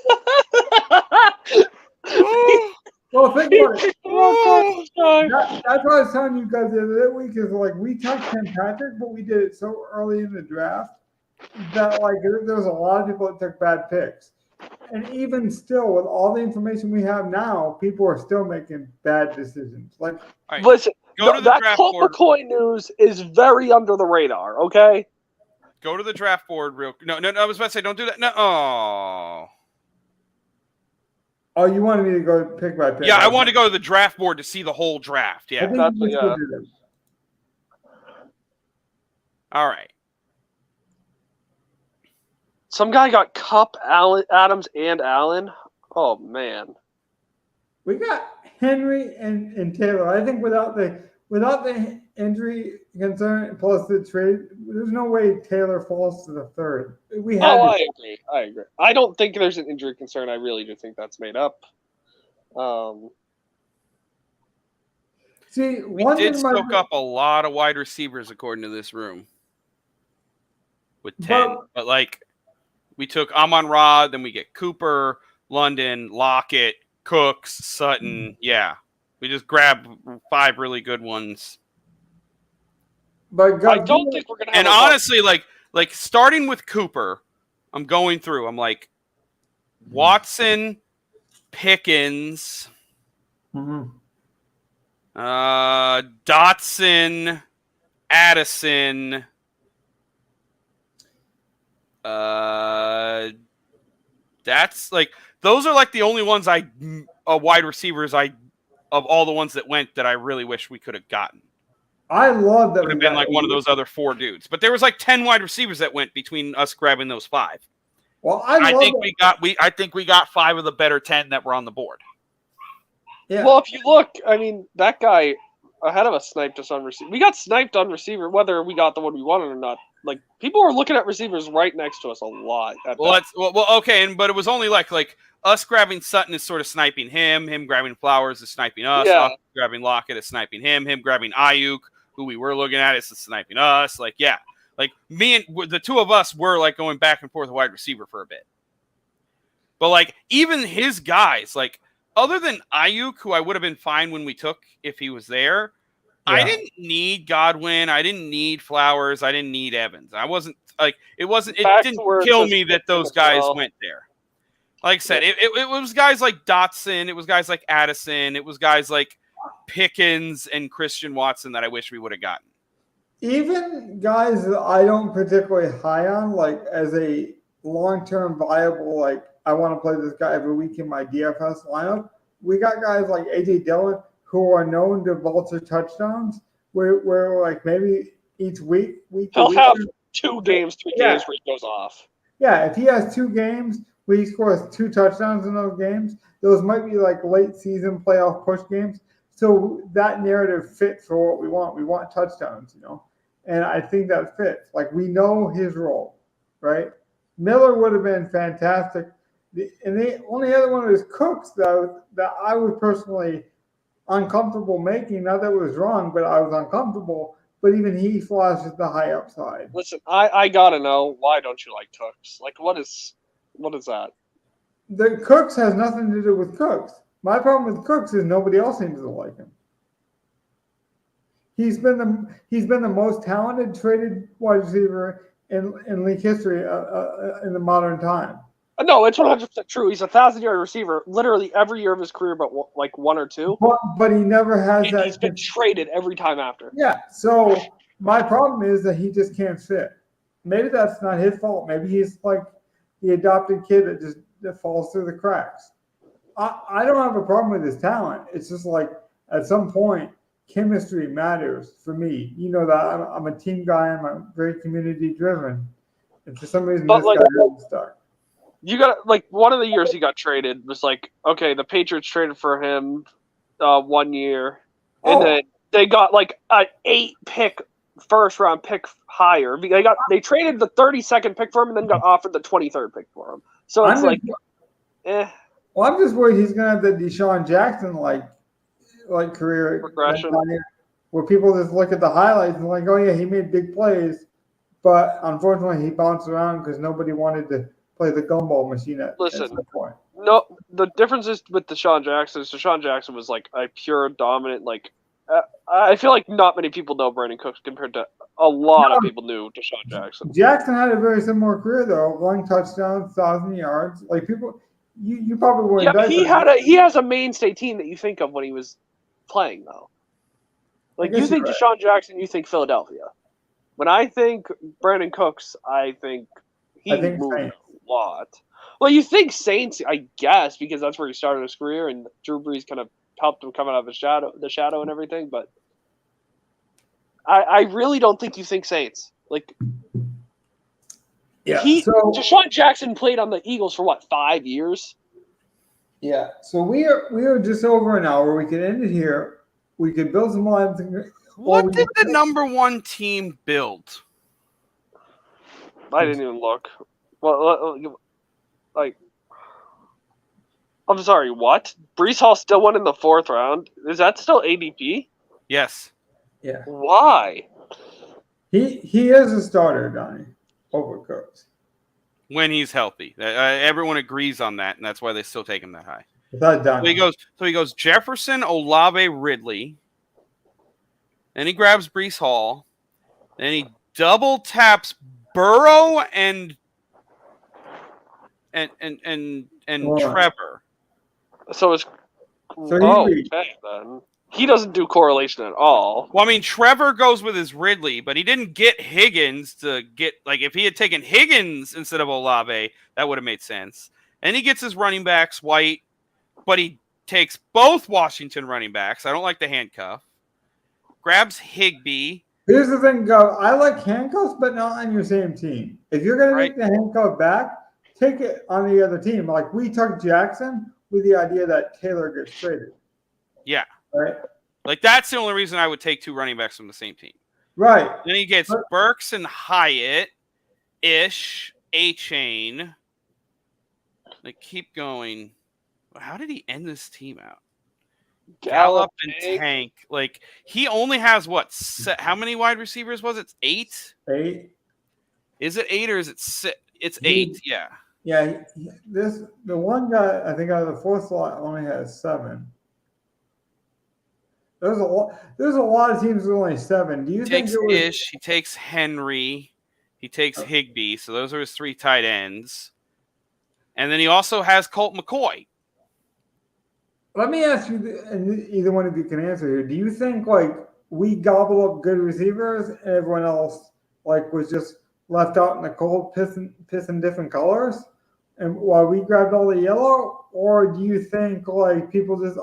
well, think about it. Oh, That's what I was telling you guys the other week is like we took Tim Patrick, but we did it so early in the draft that like there's a lot of people that took bad picks. And even still, with all the information we have now, people are still making bad decisions. Like, right, listen, go to the that draft Colt board. McCoy news is very under the radar. Okay. Go to the draft board real. No. I was about to say, don't do that. No. oh, you wanted me to go pick by pick? Yeah, I wanted to go to the draft board to see the whole draft. I Yeah. think That's you what- should do that. All right. Some guy got Cup, Adams, and Allen. Oh man. We got Henry and Taylor. I think without the injury concern plus the trade, there's no way Taylor falls to the third. We had Oh, I agree. I don't think there's an injury concern. I really do think that's made up. see We one did thing soak up a lot of wide receivers according to this room. With 10. But like we took Amon-Ra, then we get Cooper, London, Lockett, Cooks, Sutton. Yeah. We just grabbed 5 really good ones. But I don't think we're gonna have. And a honestly, like starting with Cooper, I'm going through. I'm like Watson, Pickens, Dotson, Addison. That's like those are like the only ones wide receivers of all the ones that went that I really wish we could have gotten. I love that Would have been like one of those other 4 dudes, but there was like 10 wide receivers that went between us grabbing those 5. Well, I think we got 5 of the better 10 that were on the board. Yeah. Well, if you look, I mean, that guy ahead of us sniped us on receiver. We got sniped on receiver, whether we got the one we wanted or not. Like people were looking at receivers right next to us a lot. Well, okay, but it was only like us grabbing Sutton is sort of sniping him grabbing Flowers is sniping us, us grabbing Lockett is sniping him grabbing Ayuk, who we were looking at, is sniping us. Like, yeah, like me and the 2 of us were like going back and forth wide receiver for a bit. But like even his guys, like other than Ayuk, who I would have been fine when we took if he was there. Yeah. I didn't need Godwin. I didn't need Flowers. I didn't need Evans. I wasn't like it didn't kill me that those guys went there. Like I said, it was guys like Dotson. It was guys like Addison. It was guys like Pickens and Christian Watson that I wish we would have gotten. Even guys that I don't particularly high on, like as a long-term viable, like I want to play this guy every week in my DFS lineup. We got guys like AJ Dillon who are known to vulture touchdowns. Where like maybe each week he'll have 2 games, 3 games where he goes off. Yeah, if he has 2 games where he scores 2 touchdowns in those games, those might be like late season playoff push games. So that narrative fits for what we want. We want touchdowns, you know, and I think that fits. Like we know his role, right? Miller would have been fantastic. And the only other one is Cooks, though, that I was personally uncomfortable making. Not that it was wrong, but I was uncomfortable. But even he flashes the high upside. Listen, I gotta know, why don't you like Cooks? Like, what is that? The Cooks has nothing to do with Cooks. My problem with Cooks is nobody else seems to like him. He's been the most talented traded wide receiver in league history in the modern time. No, it's 100% true. He's a 1,000-yard receiver literally every year of his career, but like 1 or 2. But he never has and that. He's been traded every time after. Yeah. So my problem is that he just can't fit. Maybe that's not his fault. Maybe he's like the adopted kid that falls through the cracks. I don't have a problem with his talent. It's just like at some point, chemistry matters for me. You know that I'm a team guy. I'm very community driven, and for some reason But, this like, guy didn't start. You got like one of the years he got traded was like, okay, the Patriots traded for him 1 year, and then they got like an 8-pick first round pick higher. They traded the 32nd pick for him and then got offered the 23rd pick for him. So it's Well, I'm just worried he's gonna have the Deshaun Jackson like career Progression. where people just look at the highlights and like, oh yeah, he made big plays, but unfortunately he bounced around because nobody wanted to play the gumball machine at some point. No, the difference is with Deshaun Jackson. Deshaun Jackson was like a pure dominant. Like I feel like not many people know Brandon Cooks compared to a lot of people knew Deshaun Jackson. Jackson had a very similar career though, 1 touchdown, 1,000 yards. Like people, you probably wouldn't. Yeah, but he has a mainstay team that you think of when he was playing though. Like you think Deshaun Jackson, you think Philadelphia. When I think Brandon Cooks, I think he moved a lot. Well, you think Saints, I guess, because that's where he started his career, and Drew Brees kind of helped him come out of the shadow and everything. But I really don't think you think Saints. Like, yeah. Deshaun Jackson played on the Eagles for what, 5 years? Yeah. So we are just over an hour. We could end it here. We could build some lines. What did the number 1 team build? I didn't even look. Well, like, I'm sorry, what? Brees Hall still won in the 4th round? Is that still ADP? Yes. Yeah. Why? He is a starter, Donnie, over Cooks. When he's healthy. Everyone agrees on that, and that's why they still take him that high. Without doubt. So he goes Jefferson, Olave, Ridley. Then he grabs Brees Hall. Then he double taps Burrow and Trevor. So it's okay then. He doesn't do correlation at all. Well, I mean, Trevor goes with his Ridley, but he didn't get Higgins to get like if he had taken Higgins instead of Olave, that would have made sense. And he gets his running backs White, but he takes both Washington running backs. I don't like the handcuff. Grabs Higbee. Here's the thing, Gov. I like handcuffs, but not on your same team. If you're going to take the handcuff back, take it on the other team. Like we took Jackson with the idea that Taylor gets traded. Yeah. Right. Like that's the only reason I would take 2 running backs from the same team. Right. Then he gets Burks and Hyatt, Ish, A-Chain. Like keep going. How did he end this team out? Gallup and Tank. Like he only has what? How many wide receivers was it? 8? 8. Is it 8 or is it 6? It's 8. Yeah. Yeah. The one guy I think out of the 4th slot only has 7. There's a lot of teams with only 7. Do you think it was Ish? He takes Henry. He takes Higbee. So those are his 3 tight ends. And then he also has Colt McCoy. Let me ask you, and either one of you can answer here. Do you think like we gobble up good receivers and everyone else like was just left out in the cold, pissing different colors, and while we grabbed all the yellow? Or do you think like people just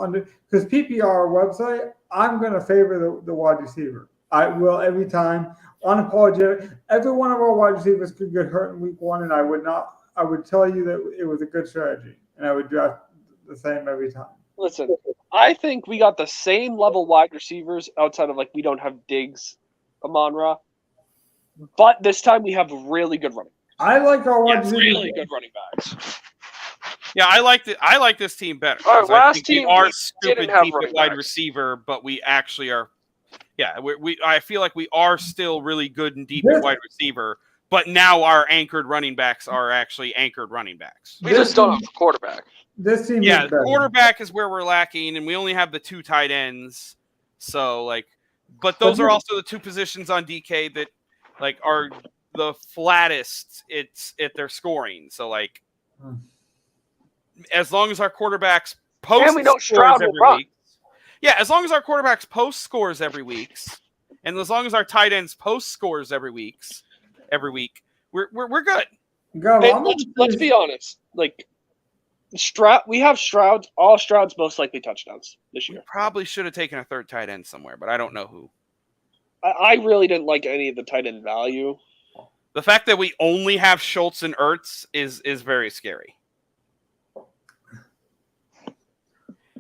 because PPR website, I'm gonna favor the wide receiver. I will every time, unapologetic. Every one of our wide receivers could get hurt in week 1, and I would not. I would tell you that it was a good strategy, and I would draft the same every time. Listen, I think we got the same level wide receivers outside of like we don't have Diggs, Amon-Ra, but this time we have really good running. I like our wide receivers. Really good running backs. Yeah, I like this team better. Our last team we are we stupid didn't have deep at running wide backs. receiver, but we actually are. Yeah, I feel like we are still really good and deep at wide receiver, but now our anchored running backs are actually anchored running backs. We just don't have a quarterback. This team, Yeah, is better. quarterback is where we're lacking, and we only have the 2 tight ends. So but those are also the 2 positions on DK that like are the flattest. It's at their scoring. So as long as our quarterbacks post And we know scores Stroud will every run. week. Yeah, as long as our quarterbacks post scores every week, and as long as our tight ends post scores every week, we're good. Go, Hey, I'm let's be honest. Like We have Stroud. All Stroud's most likely touchdowns this We year. probably should have taken a third tight end somewhere, but I don't know who. I really didn't like any of the tight end value. The fact that we only have Schultz and Ertz is very scary.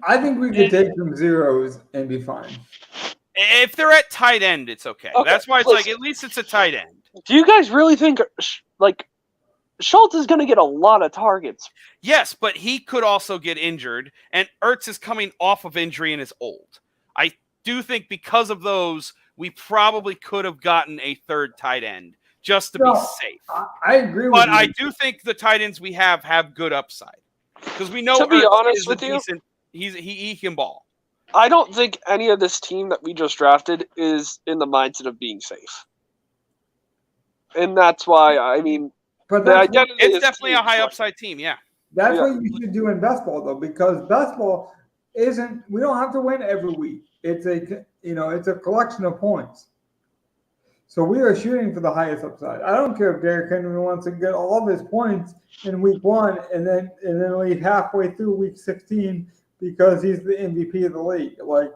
I think we could take some zeros and be fine. If they're at tight end, it's okay. Okay, That's why it's listen. like at least it's a tight end. Do you guys really think Schultz is going to get a lot of targets? Yes, but he could also get injured, and Ertz is coming off of injury and is old. I do think because of those, we probably could have gotten a third tight end just to be safe. I agree with But you. I do think the tight ends we have good upside because we know To be Ertz honest is with you, decent. He can ball. I don't think any of this team that we just drafted is in the mindset of being safe. And that's why, I mean, but the identity It's is definitely a high team. upside team, yeah. That's Yeah. what you should do in best ball, though, because best ball isn't. We don't have to win every week. It's a collection of points. So we are shooting for the highest upside. I don't care if Derrick Henry wants to get all of his points in week 1 and then leave halfway through week 16 because he's the MVP of the league. Like,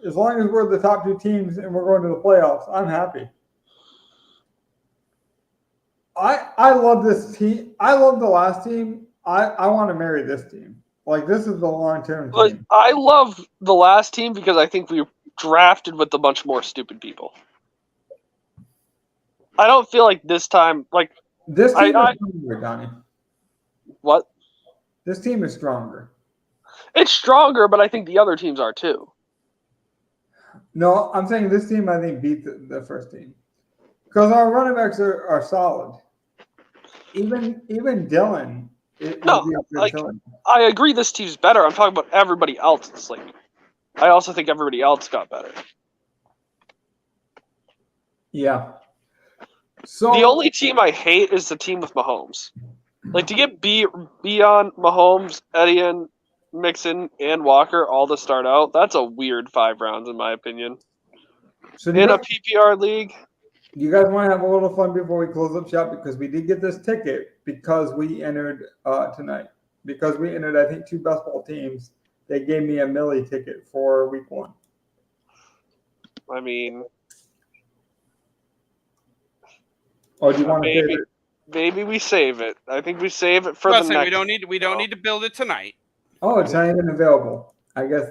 as long as we're the top 2 teams and we're going to the playoffs, I'm happy. I love this team. I love the last team. I want to marry this team. Like, this is the long-term But team. I love the last team because I think we drafted with a bunch more stupid people. I don't feel like this time, like, This team is stronger, Donnie. what? This team is stronger. It's stronger, but I think the other teams are too. No, I'm saying this team, I think, beat the first team. Because our running backs are solid. Even Dylan. I agree this team's better. I'm talking about everybody else. It's like, I also think everybody else got better. Yeah. So The only team I hate is the team with Mahomes. Like, to get beyond Mahomes, Etienne, Mixon, and Walker all to start out, that's a weird 5 rounds in my opinion. So In a PPR league. you guys want to have a little fun before we close up shop? Because we did get this ticket because we entered tonight. Because we entered, I think, 2 best ball teams. They gave me a Millie ticket for week 1. I mean, Or do you want to save it? maybe we save it. I think we save it for Plus, the next. we don't need to build it tonight. Oh, it's not even available. I guess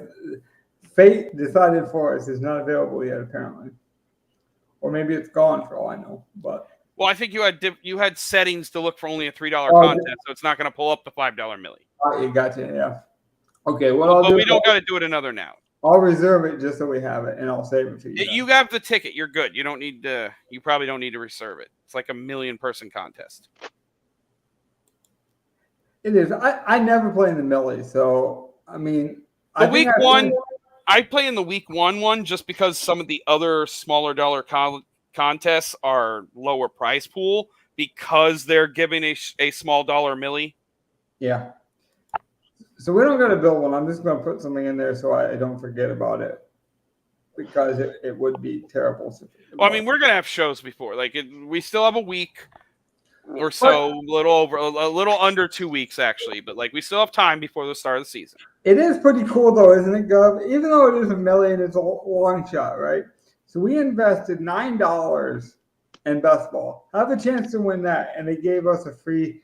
fate decided for us it's not available yet, apparently. Or maybe it's gone for all I know. But Well, I think you had settings to look for only a $3 Oh, contest, so it's not going to pull up the $5 millie. you gotcha, yeah. Okay, what But I'll do we is don't got to do it another now. I'll reserve it just so we have it, and I'll save it for you. You have the ticket. You're good. You don't need to. You probably don't need to reserve it. It's like a 1,000,000-person contest. It is. I never play in the millie, so I mean, I The think week one, I play in the week one just because some of the other smaller dollar contests are lower price pool because they're giving a small dollar millie. Yeah. So we don't got to build one. I'm just going to put something in there so I don't forget about it because it would be terrible. Well, I mean, we're gonna have shows before. Like we still have a week or so, a little under 2 weeks actually, but like we still have time before the start of the season. It is pretty cool though, isn't it, Gov? Even though it is a million, it's a long shot, right? So we invested $9 in best ball. Have a chance to win that, and they gave us a free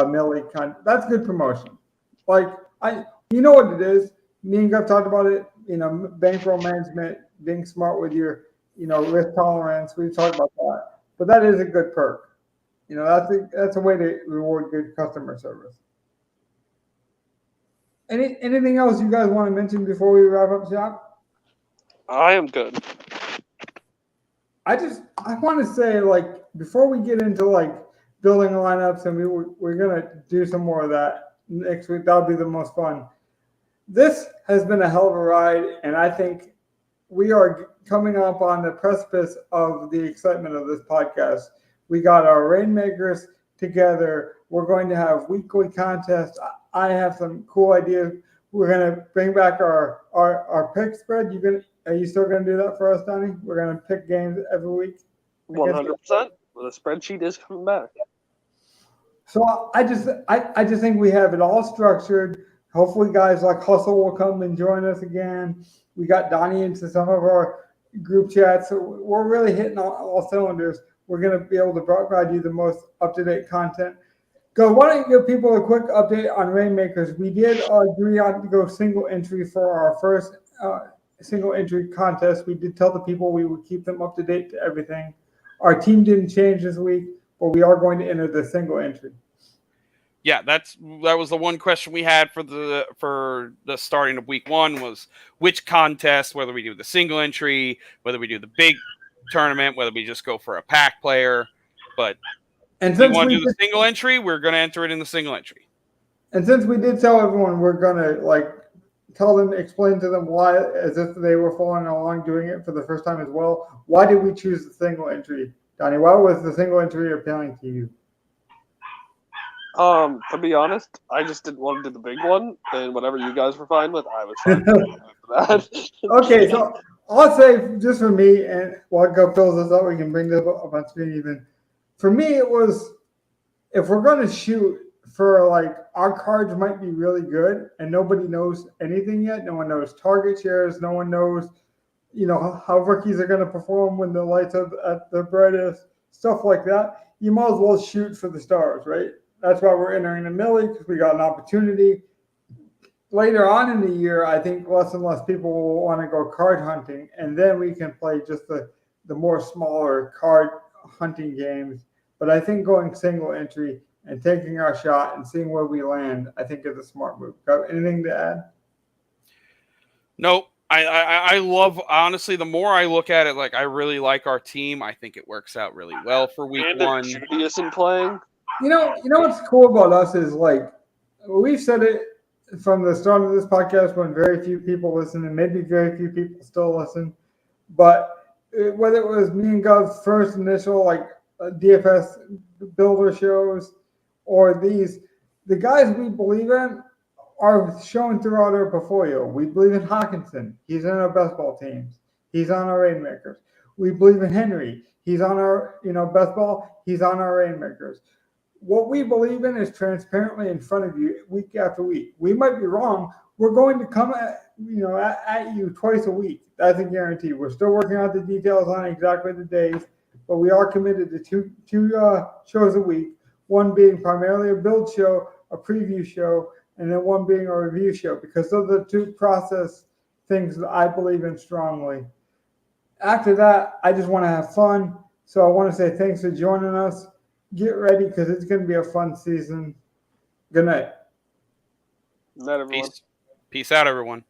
millie. That's good promotion. Like you know what it is. Me and Gov talked about it. You know, bankroll management, being smart with your, risk tolerance. We've talked about that, but that is a good perk. You know, that's a way to reward good customer service. Anything else you guys want to mention before we wrap up shop? I am good. I want to say, like, before we get into like building lineups, and we're gonna do some more of that next week. That'll be the most fun. This has been a hell of a ride, and I think we are coming up on the precipice of the excitement of this podcast. We got our Rainmakers together. We're going to have weekly contests. I have some cool ideas. We're gonna bring back our pick spread. Are you still gonna do that for us, Donnie? We're gonna pick games every week. 100%. The spreadsheet is coming back. So I just think we have it all structured. Hopefully, guys like Hustle will come and join us again. We got Donnie into some of our group chats, so we're really hitting all cylinders. We're going to be able to provide you the most up-to-date content. Go. Why don't you give people a quick update on Rainmakers? We did agree on to go single entry for our first single entry contest. We did tell the people we would keep them up to date to everything. Our team didn't change this week, but we are going to enter the single entry. Yeah, that was the one question we had for the starting of week 1 was which contest, whether we do the single entry, whether we do the big tournament, whether we just go for a pack player. But if we want to do the single entry, we're going to enter it in the single entry. And since we did tell everyone, we're going to tell them, explain to them why, as if they were following along doing it for the first time as well. Why did we choose the single entry, Donnie? Why was the single entry appealing to you? To be honest, I just didn't want to do the big one, and whatever you guys were fine with, I was fine with that. Okay, so I'll say just for me, and while Go fills this up, we can bring this up on screen even. For me, it was, if we're going to shoot for our cards might be really good, and nobody knows anything yet. No one knows target shares. No one knows, how rookies are going to perform when the lights are at the brightest, stuff like that. You might as well shoot for the stars, right? That's why we're entering the millie, because we got an opportunity. Later on in the year, I think less and less people will want to go card hunting, and then we can play just the more smaller card hunting games. But I think going single entry and taking our shot and seeing where we land, I think is a smart move. Got anything to add? Nope. I love, honestly, the more I look at it, I really like our team. I think it works out really well for week 1. Judy isn't playing. You know what's cool about us is we've said it from the start of this podcast when very few people listen, and maybe very few people still listen. But whether it was me and Gov's first initial DFS builder shows, or the guys we believe in are shown throughout our portfolio. We believe in Hawkinson. He's in our best ball teams. He's on our Rainmakers. We believe in Henry. He's on our best ball. He's on our Rainmakers. What we believe in is transparently in front of you week after week. We might be wrong. We're going to come at you twice a week. That's a guarantee. We're still working out the details on exactly the days, but we are committed to two shows a week, one being primarily a build show, a preview show, and then one being a review show, because those are the two process things that I believe in strongly. After that, I just want to have fun. So I want to say thanks for joining us. Get ready, because it's going to be a fun season. Good night. Night, everyone. Peace out, everyone.